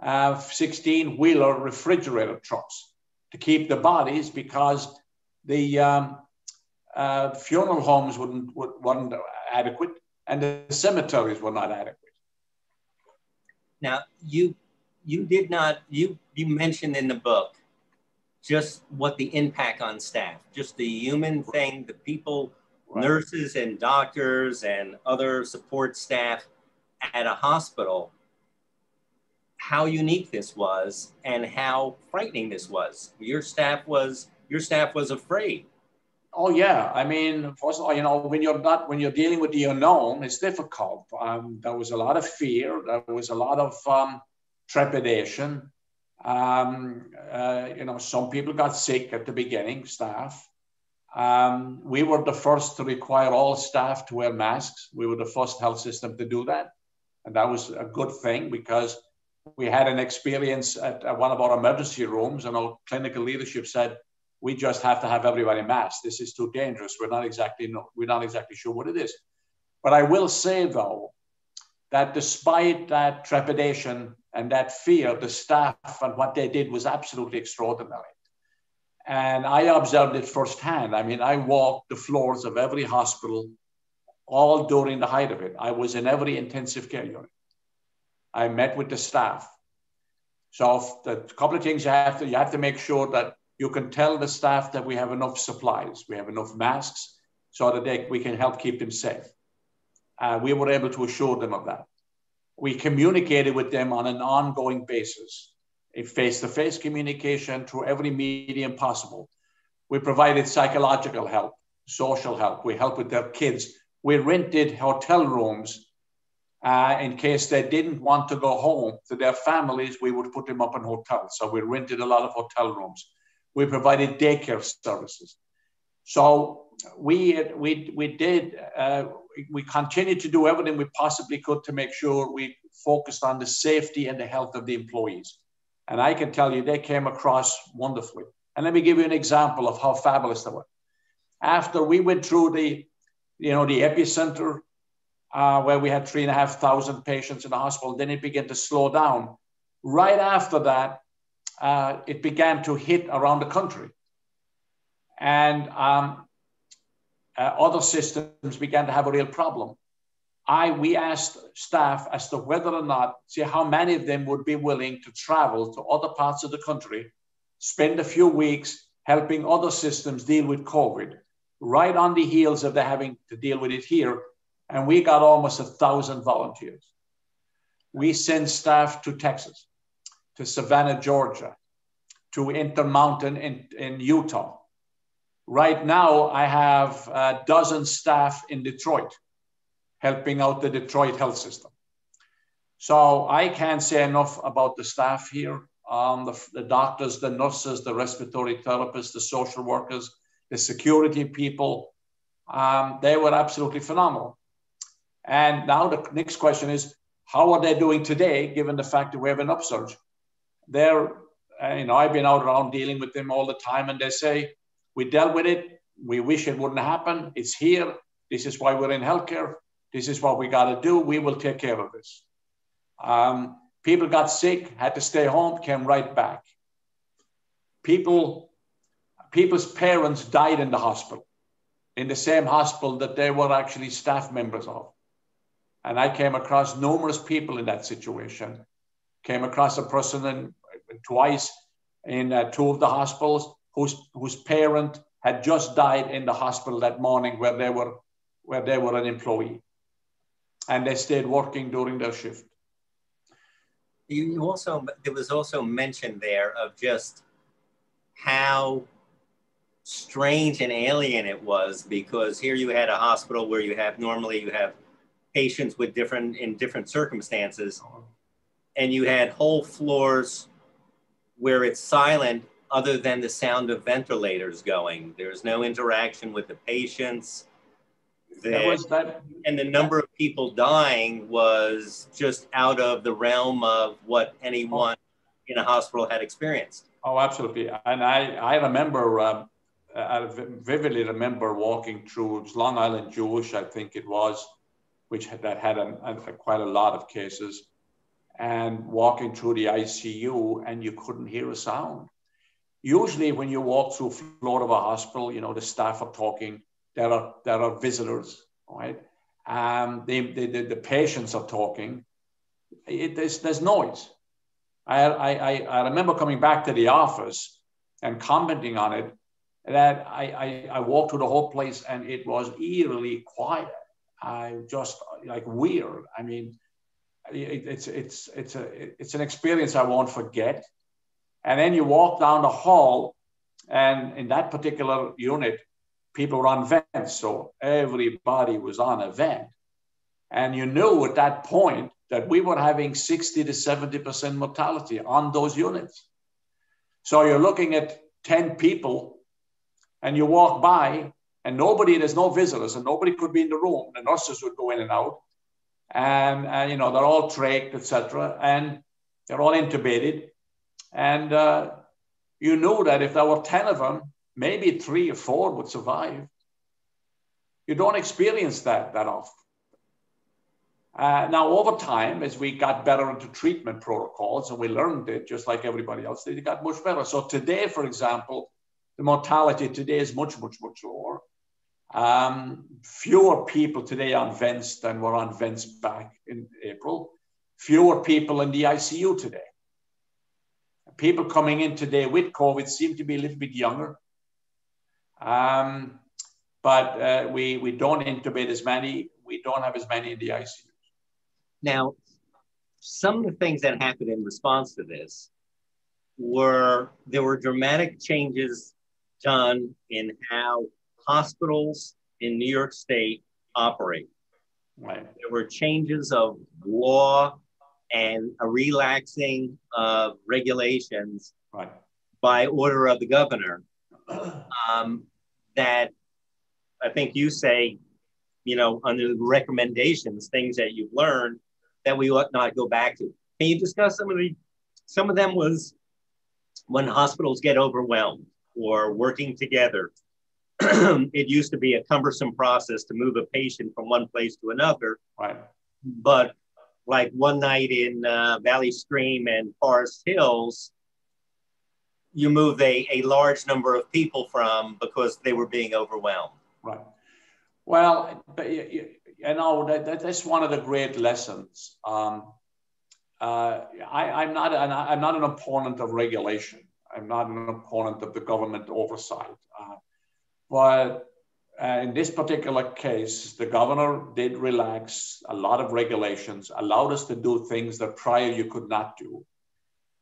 16-wheeler refrigerator trucks to keep the bodies because the funeral homes weren't adequate and the cemeteries were not adequate. Now, you mentioned in the book just what the impact on staff, just the human thing, the people, right, nurses and doctors and other support staff at a hospital, how unique this was and how frightening this was. Your staff was afraid. Oh yeah, I mean, first of all, when you're dealing with the unknown, it's difficult. There was a lot of fear. There was a lot of trepidation. Some people got sick at the beginning, staff. We were the first to require all staff to wear masks. We were the first health system to do that. And that was a good thing because we had an experience at one of our emergency rooms and our clinical leadership said, we just have to have everybody masked. This is too dangerous. We're not exactly sure what it is. But I will say though, that despite that trepidation and that fear, the staff and what they did was absolutely extraordinary. And I observed it firsthand. I mean, I walked the floors of every hospital all during the height of it. I was in every intensive care unit. I met with the staff. So the couple of things you have to make sure that you can tell the staff that we have enough supplies, we have enough masks, so that we can help keep them safe. We were able to assure them of that. We communicated with them on an ongoing basis, a face-to-face communication through every medium possible. We provided psychological help, social help. We helped with their kids. We rented hotel rooms in case they didn't want to go home to their families. We would put them up in hotels. So we rented a lot of hotel rooms. We provided daycare services. So we continued to do everything we possibly could to make sure we focused on the safety and the health of the employees. And I can tell you, they came across wonderfully. And let me give you an example of how fabulous they were. After we went through the epicenter, where we had 3,500 patients in the hospital, then it began to slow down. Right after that, it began to hit around the country. And other systems began to have a real problem. We asked staff as to whether or not, see how many of them would be willing to travel to other parts of the country, spend a few weeks helping other systems deal with COVID, right on the heels of them having to deal with it here. And we got almost 1,000 volunteers. We sent staff to Texas, to Savannah, Georgia, to Intermountain in Utah. Right now, I have a dozen staff in Detroit, helping out the Detroit health system. So I can't say enough about the staff here, the doctors, the nurses, the respiratory therapists, the social workers, the security people. They were absolutely phenomenal. And now the next question is, how are they doing today, given the fact that we have an upsurge? I've been out around dealing with them all the time, and they say, we dealt with it. We wish it wouldn't happen. It's here. This is why we're in healthcare. This is what we got to do. We will take care of this. People got sick, had to stay home, came right back. People's parents died in the hospital, in the same hospital that they were actually staff members of. And I came across numerous people in that situation. Came across a person twice in two of the hospitals whose parent had just died in the hospital that morning where they were an employee. And they stayed working during their shift. There was also mention there of just how strange and alien it was, because here you had a hospital where you have patients with different circumstances, and you had whole floors where it's silent other than the sound of ventilators going. There's no interaction with the patients. And the number of people dying was just out of the realm of what anyone in a hospital had experienced. Oh, absolutely. And I remember, I vividly remember walking through Long Island Jewish, I think it was, which had quite a lot of cases, and walking through the ICU, and you couldn't hear a sound. Usually when you walk through a floor of a hospital, the staff are talking, there are visitors, right? The patients are talking. There's noise. I remember coming back to the office and commenting on it, that I walked through the whole place and it was eerily quiet. Just like weird. I mean, it's an experience I won't forget. And then you walk down the hall, and in that particular unit, people were on vents, so everybody was on a vent. And you knew at that point that we were having 60 to 70% mortality on those units. So you're looking at 10 people, and you walk by, and there's no visitors, and nobody could be in the room. The nurses would go in and out, and they're all trached, etc., and they're all intubated. And you knew that if there were 10 of them, maybe 3 or 4 would survive. You don't experience that often. Now, over time, as we got better into treatment protocols, and we learned it just like everybody else, they got much better. So today, for example, the mortality today is much, much, much lower. Fewer people today on vents than were on vents back in April. Fewer people in the ICU today. People coming in today with COVID seem to be a little bit younger. But we don't intubate as many. We don't have as many in the ICU. Now, some of the things that happened in response to this there were dramatic changes done in how hospitals in New York State operate. Right. There were changes of law and a relaxing of regulations right. by order of the governor that I think you say, under the recommendations, things that you've learned that we ought not go back to. Can you discuss some of them was when hospitals get overwhelmed or working together. It used to be a cumbersome process to move a patient from one place to another. Right. But like one night in Valley Stream and Forest Hills, you moved a large number of people because they were being overwhelmed. Right. Well, that's one of the great lessons. I'm not an opponent of regulation. I'm not an opponent of the government oversight. But in this particular case, the governor did relax a lot of regulations, allowed us to do things that prior you could not do.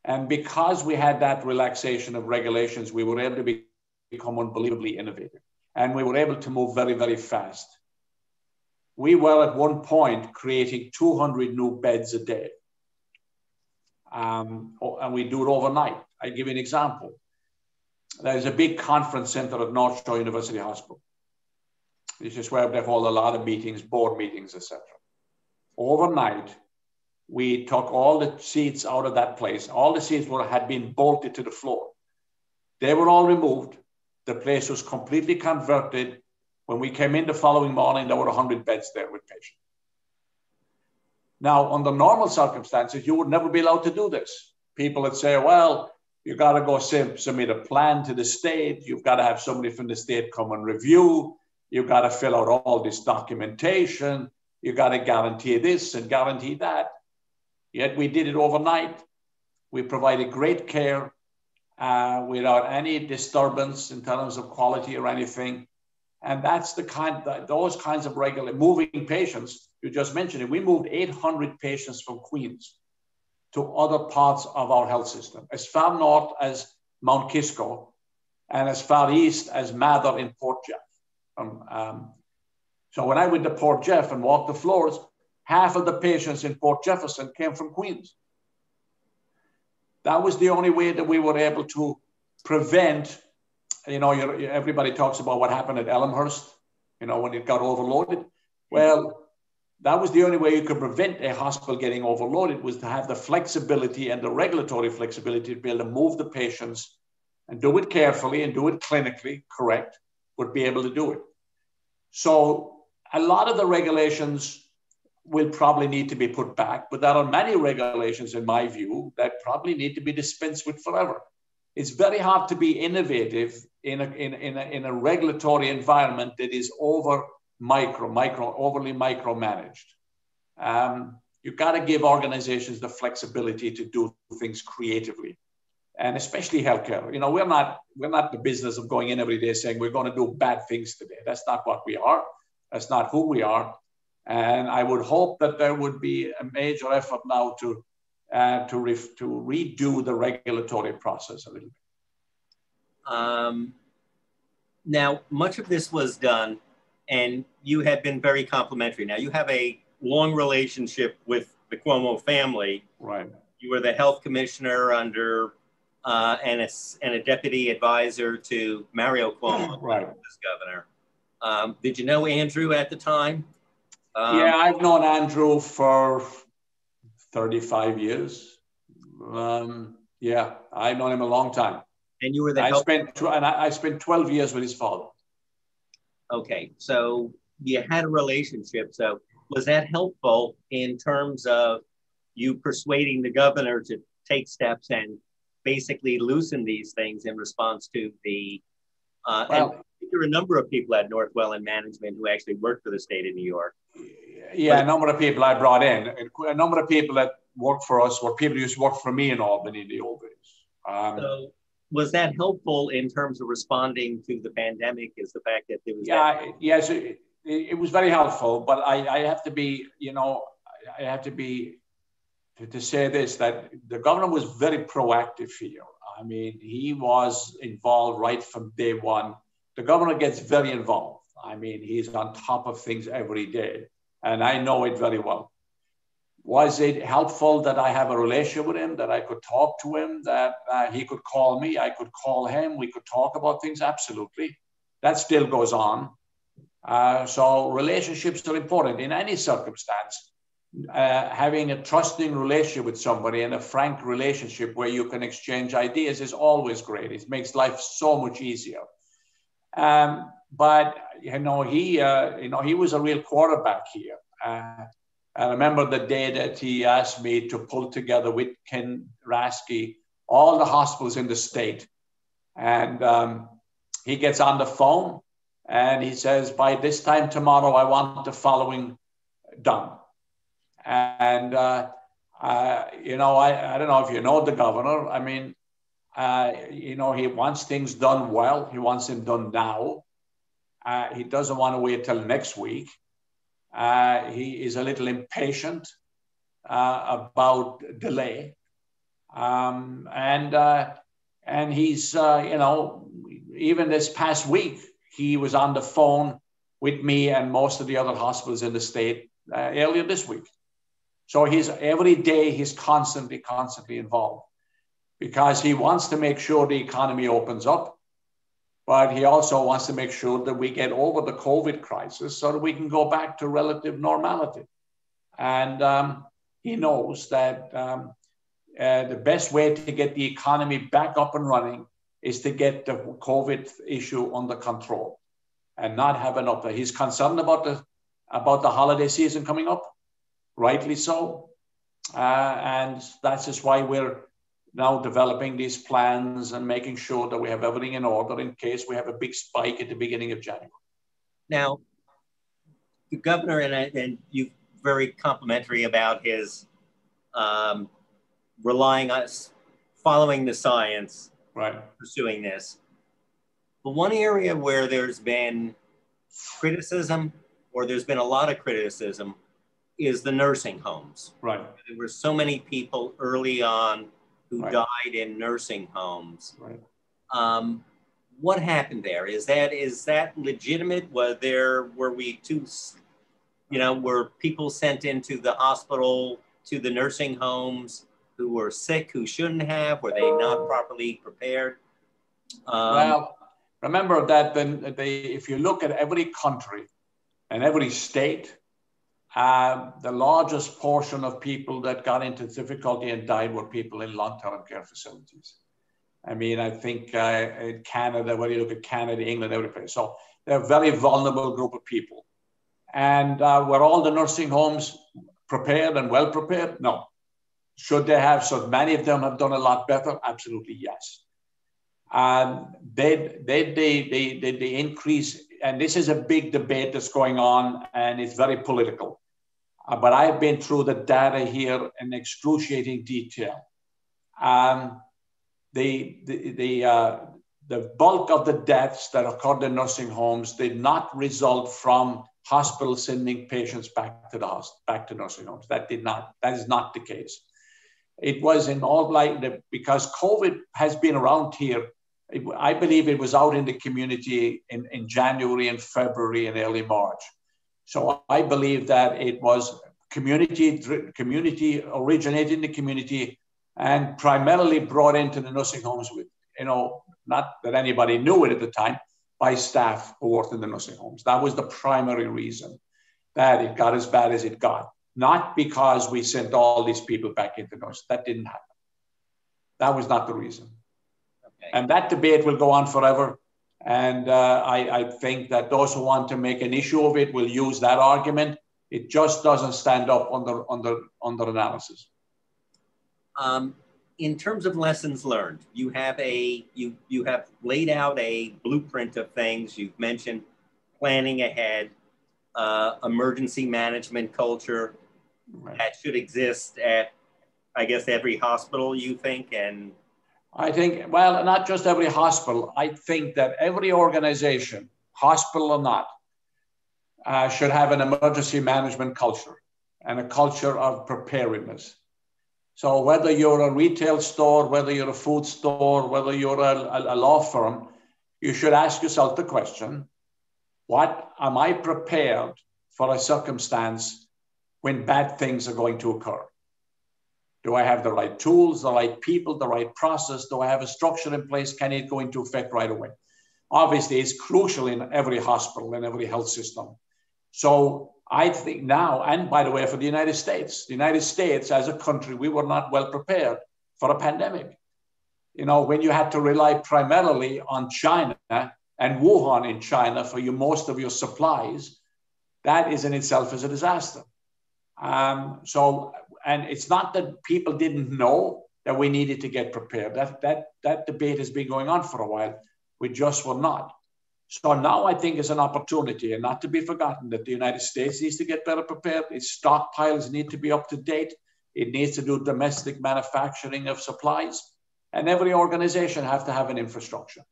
And because we had that relaxation of regulations, we were able to become unbelievably innovative. And we were able to move very, very fast. We were at one point creating 200 new beds a day. And we do it overnight. I give you an example. There's a big conference center at North Shore University Hospital. This is where they hold a lot of meetings, board meetings, etc. Overnight, we took all the seats out of that place. All the seats had been bolted to the floor. They were all removed. The place was completely converted. When we came in the following morning, there were 100 beds there with patients. Now, under normal circumstances, you would never be allowed to do this. People would say, well, you got to go submit a plan to the state. You've got to have somebody from the state come and review. You've got to fill out all this documentation. You got to guarantee this and guarantee that. Yet we did it overnight. We provided great care without any disturbance in terms of quality or anything. And that's those kinds of regular moving patients. You just mentioned it. We moved 800 patients from Queens to other parts of our health system, as far north as Mount Kisco and as far east as Mather in Port Jeff. So when I went to Port Jeff and walked the floors, half of the patients in Port Jefferson came from Queens. That was the only way that we were able to prevent, everybody talks about what happened at Elmhurst, when it got overloaded. Well, that was the only way you could prevent a hospital getting overloaded, was to have the flexibility and the regulatory flexibility to be able to move the patients and do it carefully and do it clinically correct, but be able to do it. So a lot of the regulations will probably need to be put back, but there are many regulations, in my view, that probably need to be dispensed with forever. It's very hard to be innovative in a regulatory environment that is overly micromanaged. You've got to give organizations the flexibility to do things creatively, and especially healthcare. We're not the business of going in every day saying we're going to do bad things today. That's not what we are. That's not who we are. And I would hope that there would be a major effort now to redo the regulatory process a little bit. Now, much of this was done, and you have been very complimentary. Now, you have a long relationship with the Cuomo family. Right. You were the health commissioner under and a deputy advisor to Mario Cuomo, right, this governor. Did you know Andrew at the time? Yeah, I've known Andrew for 35 years. Yeah, I've known him a long time. And you were the I spent 12 years with his father. Okay, so you had a relationship. So was that helpful in terms of you persuading the governor to take steps and basically loosen these things in response to the... there are a number of people at Northwell in management who actually work for the state of New York. Yeah, a number of people I brought in. A number of people that worked for us were people who used to work for me in Albany in the old days. So was that helpful in terms of responding to the pandemic? Is the fact that there was yes, it was very helpful. But I have to be, to say this, that the governor was very proactive here. I mean, he was involved right from day one. The governor gets very involved. I mean, he's on top of things every day, and I know it very well. Was it helpful that I have a relationship with him, that I could talk to him, that he could call me, I could call him, we could talk about things? Absolutely. That still goes on. So relationships are important in any circumstance. Having a trusting relationship with somebody and a frank relationship where you can exchange ideas is always great. It makes life so much easier. But he was a real quarterback here. I remember the day that he asked me to pull together with Ken Rasky all the hospitals in the state, and he gets on the phone and he says, "By this time tomorrow, I want the following done." And, I don't know if you know the governor. I mean, he wants things done well. He wants them done now. He doesn't want to wait till next week. He is a little impatient about delay. And he's, even this past week, he was on the phone with me and most of the other hospitals in the state earlier this week. So every day he's constantly involved because he wants to make sure the economy opens up, but he also wants to make sure that we get over the COVID crisis so that we can go back to relative normality. And he knows that the best way to get the economy back up and running is to get the COVID issue under control and not have an upset. He's concerned about the holiday season coming up. Rightly so. And that's just why we're now developing these plans and making sure that we have everything in order in case we have a big spike at the beginning of January. Now, the governor, and you're very complimentary about his relying on us, following the science, right, pursuing this. But one area where there's been criticism, or there's been a lot of criticism, is the nursing homes. Right. There were so many people early on who right. died in nursing homes. Right. What happened there? Is that legitimate? Were people sent into the hospital, to the nursing homes, who were sick, who shouldn't have? Were they not properly prepared? Well, remember that if you look at every country and every state, the largest portion of people that got into difficulty and died were people in long-term care facilities. I mean, I think in Canada, when you look at Canada, England, every place. So they're a very vulnerable group of people. And were all the nursing homes prepared and well prepared? No. Should they have? So many of them have done a lot better? Absolutely, yes. They increase, and this is a big debate that's going on, and it's very political. But I've been through the data here in excruciating detail. The bulk of the deaths that occurred in nursing homes did not result from hospitals sending patients back to nursing homes. That is not the case. It was in all because COVID has been around here. I believe it was out in the community in January and February and early March. So I believe that it was community originated in the community and primarily brought into the nursing homes with, not that anybody knew it at the time, by staff who worked in the nursing homes. That was the primary reason that it got as bad as it got. Not because we sent all these people back into nursing. That didn't happen. That was not the reason. Okay. And that debate will go on forever. And I think that those who want to make an issue of it will use that argument. It just doesn't stand up under analysis. in terms of lessons learned, you have you have laid out a blueprint of things. You've mentioned planning ahead, emergency management culture that should exist at, I guess, every hospital, you think? And I think, well, not just every hospital. I think that every organization, hospital or not, should have an emergency management culture and a culture of preparedness. So whether you're a retail store, whether you're a food store, whether you're a law firm, you should ask yourself the question, what am I prepared for a circumstance when bad things are going to occur? Do I have the right tools, the right people, the right process? Do I have a structure in place? Can it go into effect right away? Obviously, it's crucial in every hospital and every health system. So I think now, and by the way, for the United States as a country, we were not well prepared for a pandemic. You know, when you had to rely primarily on China and Wuhan in China for most of your supplies, that is in itself is a disaster. And it's not that people didn't know that we needed to get prepared. That debate has been going on for a while. We just were not. So now I think is an opportunity, and not to be forgotten, that the United States needs to get better prepared. Its stockpiles need to be up to date. It needs to do domestic manufacturing of supplies. And every organization have to have an infrastructure.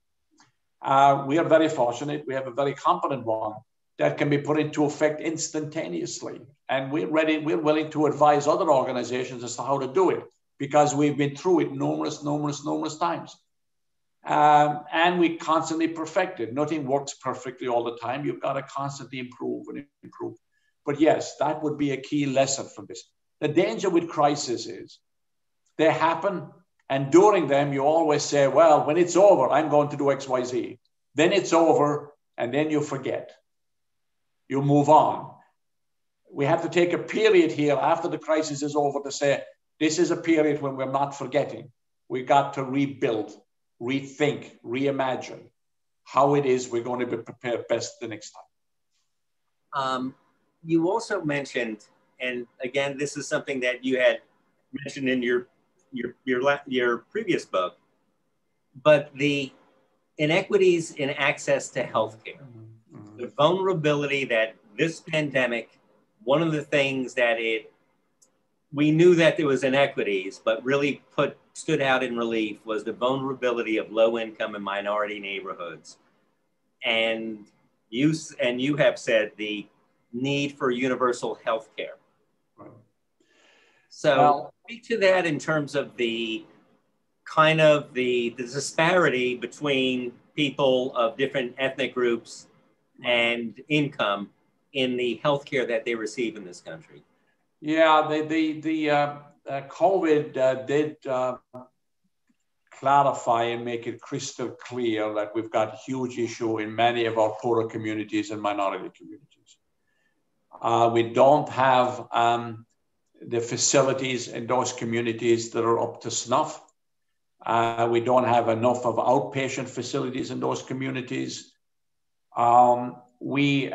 We are very fortunate. We have a very competent one that can be put into effect instantaneously. And we're willing to advise other organizations as to how to do it, because we've been through it numerous times. And we constantly perfect it. Nothing works perfectly all the time. You've got to constantly improve and improve. But yes, that would be a key lesson from this. The danger with crisis is they happen, and during them, you always say, well, when it's over, I'm going to do X, Y, Z. Then it's over, and then you forget. You move on. We have to take a period here after the crisis is over to say, this is a period when we're not forgetting. We got to rebuild, rethink, reimagine how it is we're going to be prepared best the next time. You also mentioned, and again, this is something that you had mentioned in your previous book, but the inequities in access to healthcare, the vulnerability that this pandemic, one of the things that we knew that there was inequities, but really stood out in relief was the vulnerability of low income and minority neighborhoods. And you have said the need for universal health care. Right. So speak to that in terms of the kind of the disparity between people of different ethnic groups and income in the healthcare that they receive in this country. Yeah, the COVID did clarify and make it crystal clear that we've got a huge issue in many of our poorer communities and minority communities. We don't have the facilities in those communities that are up to snuff. We don't have enough of outpatient facilities in those communities. We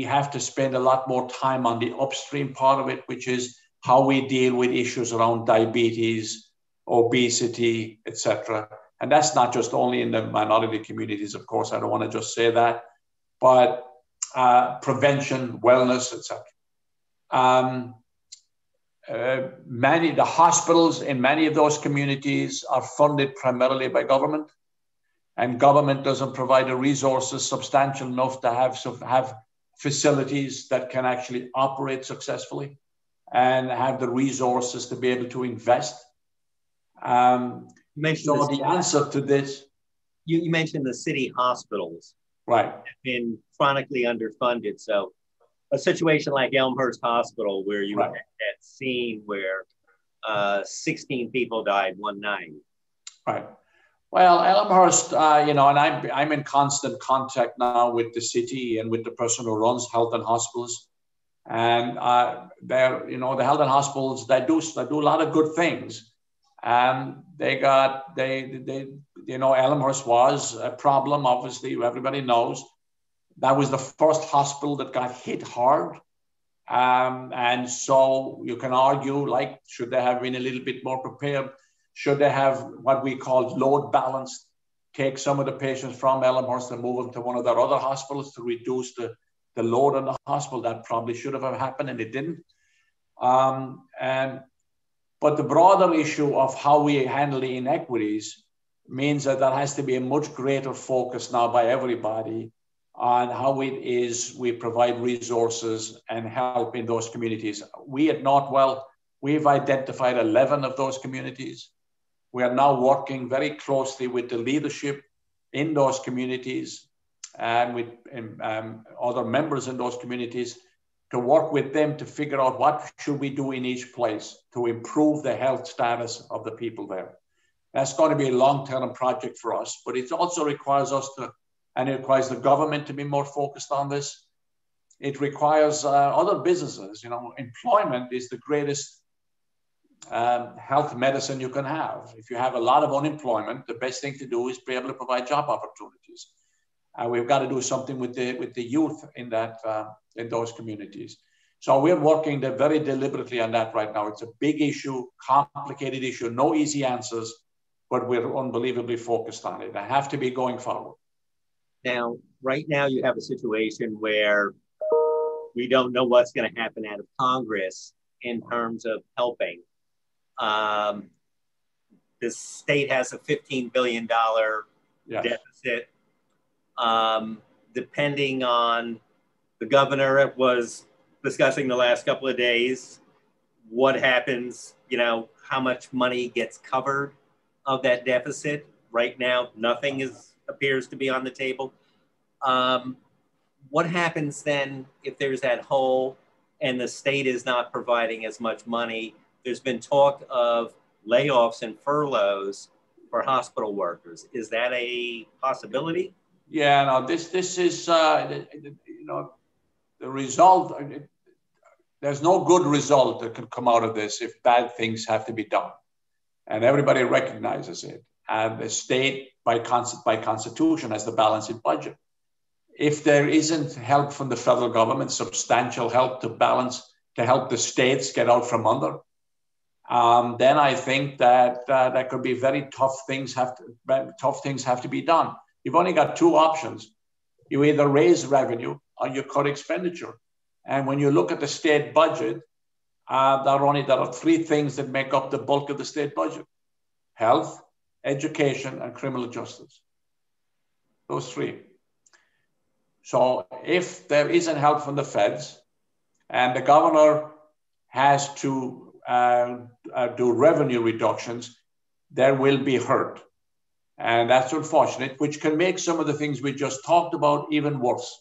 have to spend a lot more time on the upstream part of it, which is how we deal with issues around diabetes, obesity, etc. And that's not just only in the minority communities, of course, I don't want to just say that, but prevention, wellness, etc. The hospitals in many of those communities are funded primarily by government, and government doesn't provide the resources substantial enough to have facilities that can actually operate successfully and have the resources to be able to invest. So the answer to this... You mentioned the city hospitals. Right. Have been chronically underfunded. So a situation like Elmhurst Hospital, where you had that scene where 16 people died one night. Right. Well, Elmhurst, and I'm in constant contact now with the city and with the person who runs health and hospitals. And the health and hospitals, they do a lot of good things. And Elmhurst was a problem, obviously, everybody knows. That was the first hospital that got hit hard. And so you can argue, like, should they have been a little bit more prepared? Should they have what we call load balanced, take some of the patients from Elmhurst and move them to one of their other hospitals to reduce the load on the hospital? That probably should have happened, and it didn't. But the broader issue of how we handle the inequities means that there has to be a much greater focus now by everybody on how it is we provide resources and help in those communities. We at Northwell, we've identified 11 of those communities. We are now working very closely with the leadership in those communities and with other members in those communities to work with them to figure out what should we do in each place to improve the health status of the people there. That's going to be a long-term project for us, but it also requires us to, and it requires the government to be more focused on this. It requires other businesses. You know, employment is the greatest health medicine you can have. If you have a lot of unemployment, the best thing to do is be able to provide job opportunities. We've got to do something with the youth in that in those communities. So we're working very deliberately on that right now. It's a big issue, complicated issue, no easy answers, but we're unbelievably focused on it. I have to be going forward. Now, right now you have a situation where we don't know what's going to happen out of Congress in terms of helping. The state has a $15 billion deficit. Depending on the governor was discussing the last couple of days, what happens, you know, how much money gets covered of that deficit. Right now, nothing appears to be on the table. What happens then if there's that hole and the state is not providing as much money? There's been talk of layoffs and furloughs for hospital workers. Is that a possibility? Yeah, no, this is, you know, the result, there's no good result that can come out of this if bad things have to be done. And everybody recognizes it. And the state, by constitution, has the balanced budget. If there isn't help from the federal government, substantial help to help the states get out from under, then I think that that could be very tough things have to be done. You've only got two options. You either raise revenue or you cut expenditure. And when you look at the state budget, there are three things that make up the bulk of the state budget: health, education, and criminal justice. Those three. So if there isn't help from the feds and the governor has to do revenue reductions, there will be hurt. And that's unfortunate, which can make some of the things we just talked about even worse.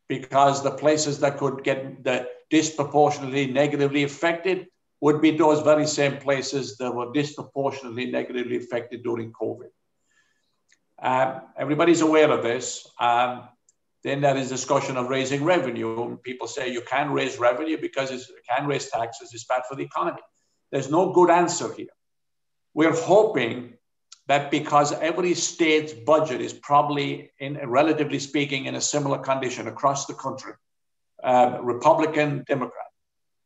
Because the places that could get disproportionately negatively affected would be those very same places that were disproportionately negatively affected during COVID. Everybody's aware of this. Then there is discussion of raising revenue. People say you can't raise revenue because you can't raise taxes, it's bad for the economy. There's no good answer here. We're hoping that because every state's budget is probably, relatively speaking, in a similar condition across the country, Republican, Democrat,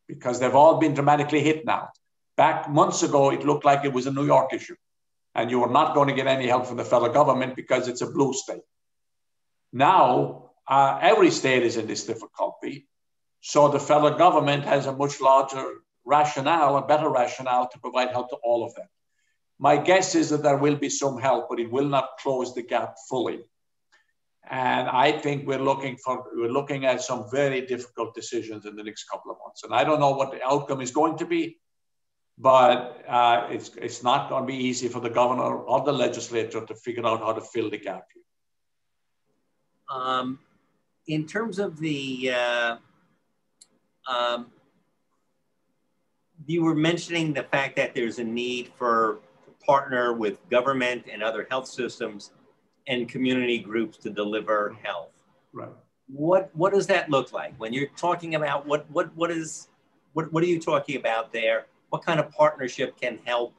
because they've all been dramatically hit now. Back months ago, it looked like it was a New York issue, and you were not going to get any help from the federal government because it's a blue state. Now, every state is in this difficulty, so the federal government has a much larger rationale, a better rationale to provide help to all of them. My guess is that there will be some help, but it will not close the gap fully. And I think we're looking at some very difficult decisions in the next couple of months. And I don't know what the outcome is going to be, but it's not going to be easy for the governor or the legislature to figure out how to fill the gap here. In terms of the, you were mentioning the fact that there's a need for partner with government and other health systems and community groups to deliver health. Right. What does that look like when you're talking about what are you talking about there? What kind of partnership can help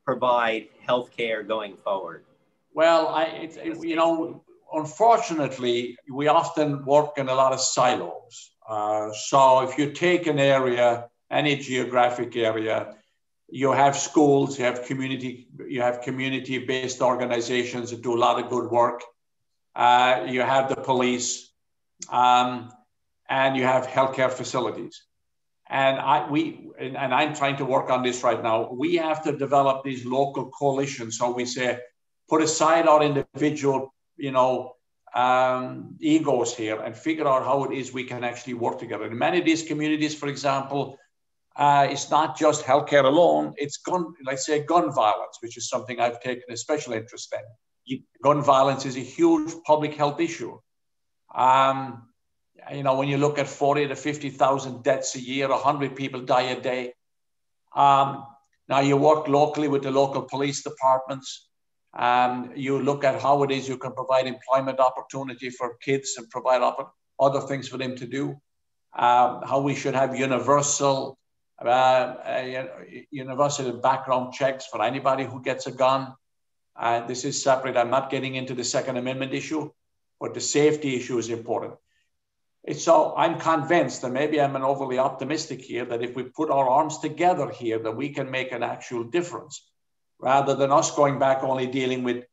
provide healthcare going forward? Well, you know, unfortunately, we often work in a lot of silos. So if you take an area, any geographic area, you have schools, you have community-based organizations that do a lot of good work. You have the police, and you have healthcare facilities. And I'm trying to work on this right now. We have to develop these local coalitions. So we say, put aside our individual, egos here and figure out how it is we can actually work together. In many of these communities, for example, it's not just healthcare alone. It's gun violence, which is something I've taken a special interest in. Gun violence is a huge public health issue. When you look at 40 to 50,000 deaths a year, 100 people die a day. Now you work locally with the local police departments. You look at how it is you can provide employment opportunity for kids and provide other things for them to do. How we should have universal background checks for anybody who gets a gun. This is separate. I'm not getting into the Second Amendment issue, but the safety issue is important. So I'm convinced, and maybe I'm an overly optimistic here, that if we put our arms together here, that we can make an actual difference, rather than us going back only dealing with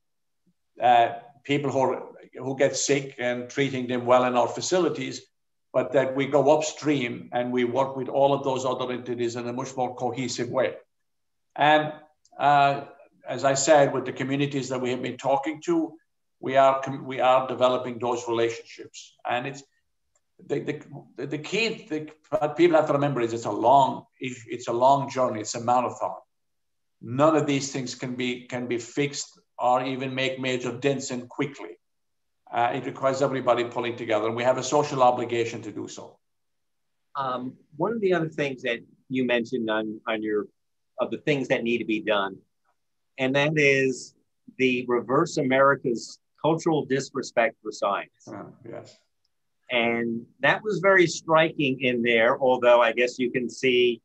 people who get sick and treating them well in our facilities, but that we go upstream and we work with all of those other entities in a much more cohesive way. And as I said, with the communities that we have been talking to, we are developing those relationships. And it's the key. What people have to remember is it's a long journey. It's a marathon. None of these things can be fixed or even make major dents in quickly. It requires everybody pulling together, and we have a social obligation to do so. One of the other things that you mentioned of the things that need to be done, and that is the reverse America's cultural disrespect for science. Yes. And that was very striking in there, although I guess you can see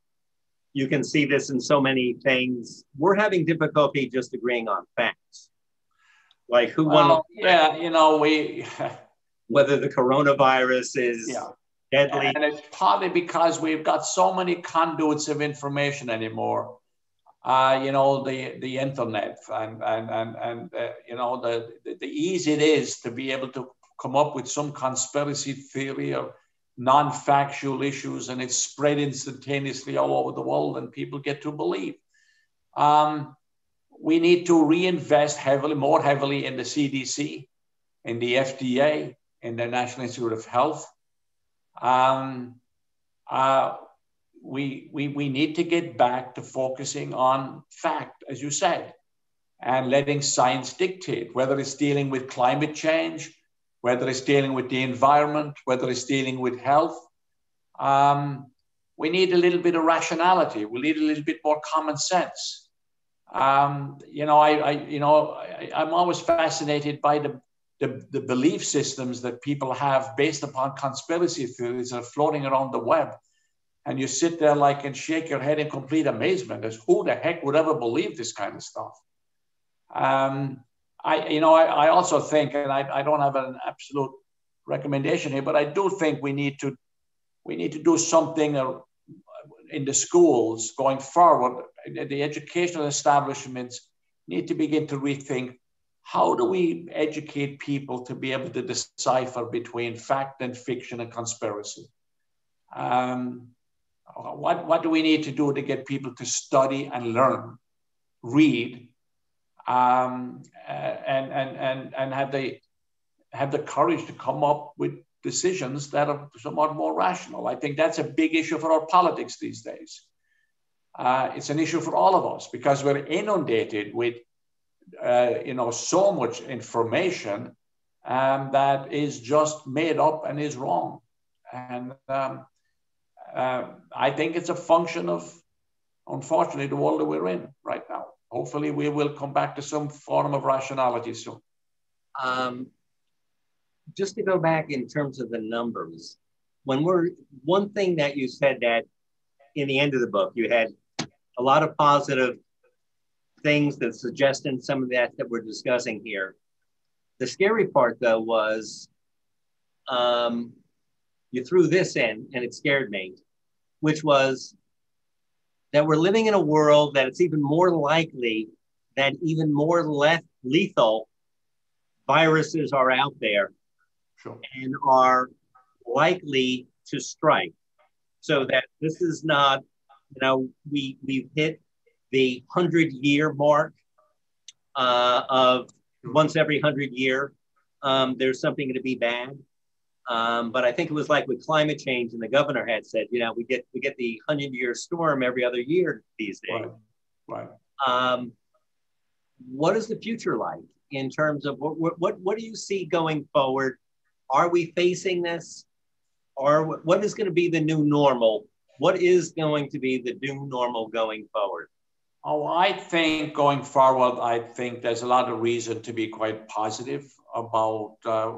this in so many things. We're having difficulty just agreeing on facts. Like who won? Whether the coronavirus is deadly. And it's partly because we've got so many conduits of information anymore. The internet and the ease it is to be able to come up with some conspiracy theory or non-factual issues, and it's spread instantaneously all over the world, and people get to believe. We need to reinvest more heavily in the CDC, in the FDA, in the National Institute of Health. We need to get back to focusing on fact, as you said, and letting science dictate, whether it's dealing with climate change, whether it's dealing with the environment, whether it's dealing with health. We need a little bit of rationality. We need a little bit more common sense. I'm always fascinated by the belief systems that people have based upon conspiracy theories that are floating around the web. And you sit there and shake your head in complete amazement as who the heck would ever believe this kind of stuff? I also think, and I don't have an absolute recommendation here, but I do think we need to do something in the schools going forward. The educational establishments need to begin to rethink, how do we educate people to be able to decipher between fact and fiction and conspiracy? What do we need to do to get people to study and learn, read, and have the courage to come up with decisions that are somewhat more rational? I think that's a big issue for our politics these days. It's an issue for all of us because we're inundated with so much information that is just made up and is wrong. And I think it's a function of, unfortunately, the world that we're in right now. Hopefully we will come back to some form of rationality soon. Just to go back in terms of the numbers, one thing that you said that in the end of the book, you had a lot of positive things that suggest in some of that we're discussing here. The scary part though was you threw this in, and it scared me, which was that we're living in a world that it's even more likely that even more lethal viruses are out there. Sure. And are likely to strike. So that this is not, we've hit the 100-year mark of once every 100 year, there's something going to be bad. But I think it was like with climate change, and the governor had said, we get the 100-year storm every other year these days. Right. What is the future like in terms of what do you see going forward? Are we facing this? Or what is going to be the new normal? What is going to be the new normal going forward? Oh, I think going forward, I think there's a lot of reason to be quite positive about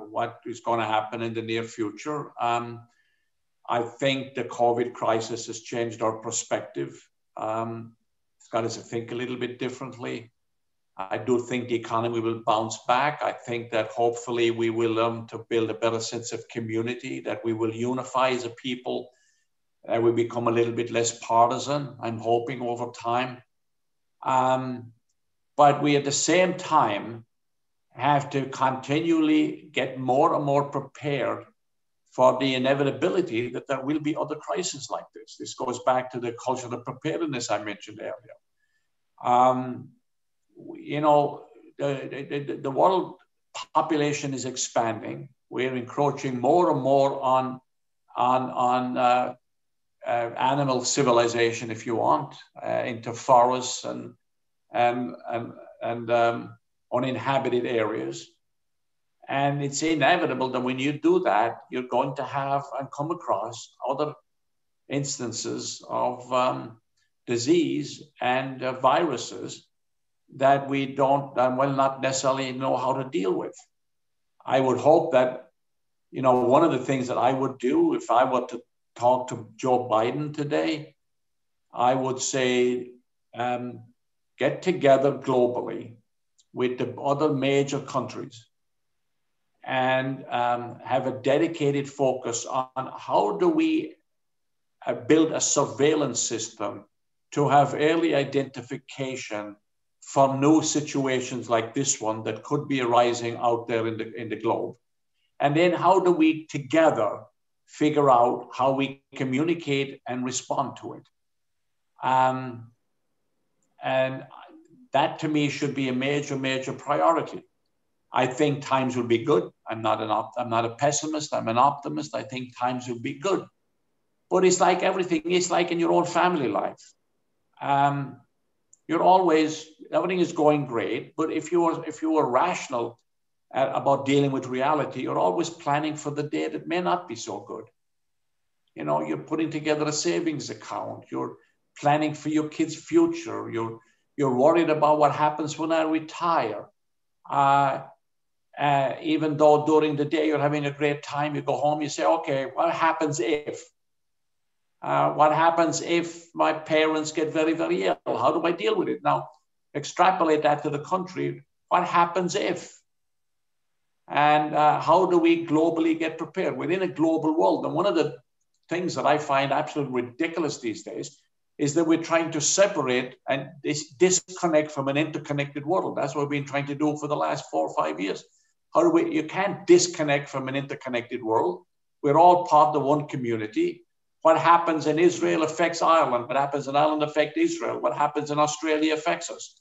what is going to happen in the near future. I think the COVID crisis has changed our perspective. It's got us to think a little bit differently. I do think the economy will bounce back. I think that hopefully we will learn to build a better sense of community, that we will unify as a people, that we become a little bit less partisan, I'm hoping over time. But we at the same time have to continually get more and more prepared for the inevitability that there will be other crises like this. This goes back to the culture of preparedness I mentioned earlier. The world population is expanding. We're encroaching more and more on animal civilization, if you want, into forests and uninhabited areas. And it's inevitable that when you do that, you're going to have and come across other instances of disease and viruses that we don't and will not necessarily know how to deal with. I would hope that, one of the things that I would do if I were to talk to Joe Biden today, I would say, get together globally with the other major countries and have a dedicated focus on how do we build a surveillance system to have early identification for new situations like this one that could be arising out there in the globe. And then how do we together figure out how we communicate and respond to it? And that to me should be a major, major priority. I think times will be good. I'm not a pessimist, I'm an optimist. I think times will be good. But it's like everything, it's like in your own family life. Everything is going great, but if you are rational about dealing with reality, you're always planning for the day that may not be so good. You're putting together a savings account. You're planning for your kids' future. You're worried about what happens when I retire. Even though during the day you're having a great time, you go home, you say, okay, what happens if? What happens if my parents get very, very ill? How do I deal with it? Now, extrapolate that to the country. What happens if? And how do we globally get prepared within a global world? And one of the things that I find absolutely ridiculous these days is that we're trying to separate and disconnect from an interconnected world. That's what we've been trying to do for the last 4 or 5 years. You can't disconnect from an interconnected world. We're all part of one community. What happens in Israel affects Ireland. What happens in Ireland affects Israel. What happens in Australia affects us.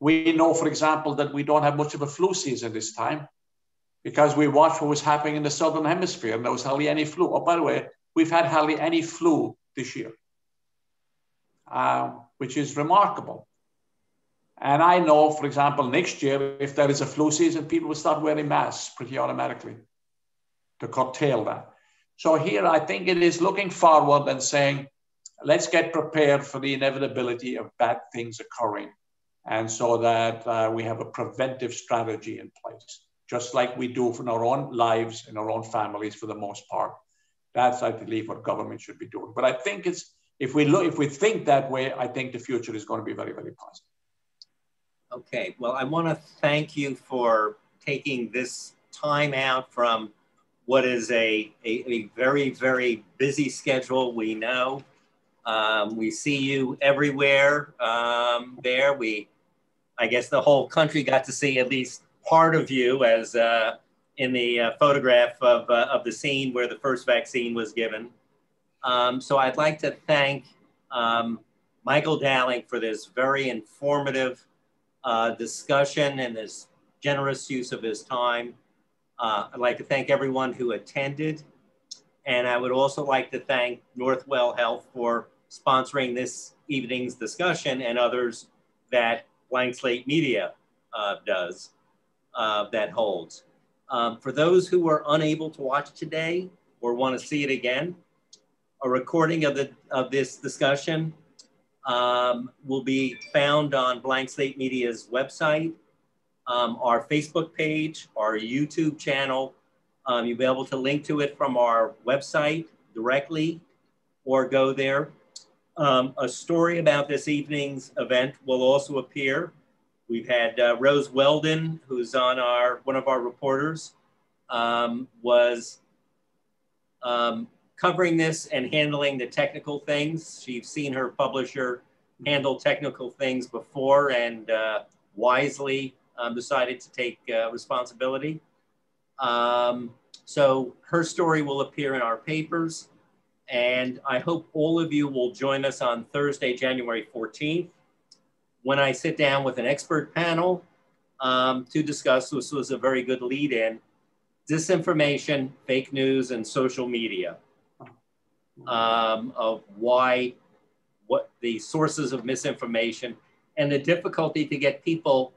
We know, for example, that we don't have much of a flu season this time because we watched what was happening in the Southern Hemisphere and there was hardly any flu. Oh, by the way, we've had hardly any flu this year, which is remarkable. And I know, for example, next year, if there is a flu season, people will start wearing masks pretty automatically to curtail that. So here, I think it is looking forward and saying, let's get prepared for the inevitability of bad things occurring. And so that we have a preventive strategy in place, just like we do in our own lives, in our own families for the most part. That's, I believe, what government should be doing. But I think if we think that way, I think the future is going to be very, very positive. Okay, well, I want to thank you for taking this time out from what is a very, very busy schedule. We know. We see you everywhere there. I guess the whole country got to see at least part of you as in the photograph of the scene where the first vaccine was given. So I'd like to thank Michael Dowling for this very informative discussion and this generous use of his time. I'd like to thank everyone who attended. And I would also like to thank Northwell Health for sponsoring this evening's discussion and others that Blank Slate Media does, that holds. For those who were unable to watch today or want to see it again, a recording of this discussion will be found on Blank Slate Media's website, our Facebook page, our YouTube channel. You'll be able to link to it from our website directly or go there. A story about this evening's event will also appear. We've had Rose Weldon, who's on one of our reporters, was covering this and handling the technical things. She's seen her publisher handle technical things before and wisely decided to take responsibility. So her story will appear in our papers. And I hope all of you will join us on Thursday, January 14th, when I sit down with an expert panel to discuss, this was a very good lead-in, disinformation, fake news, and social media, of what the sources of misinformation and the difficulty to get people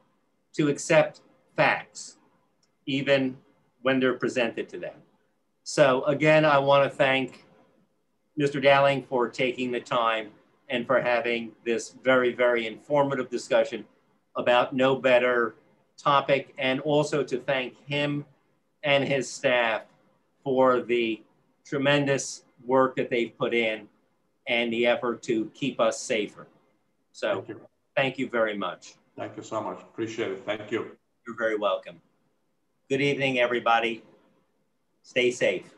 to accept facts, even when they're presented to them. So again, I want to thank Mr. Dowling for taking the time and for having this very, very informative discussion about no better topic, and also to thank him and his staff for the tremendous work that they've put in and the effort to keep us safer. So thank you very much. Thank you so much. Appreciate it. Thank you. You're very welcome. Good evening, everybody. Stay safe.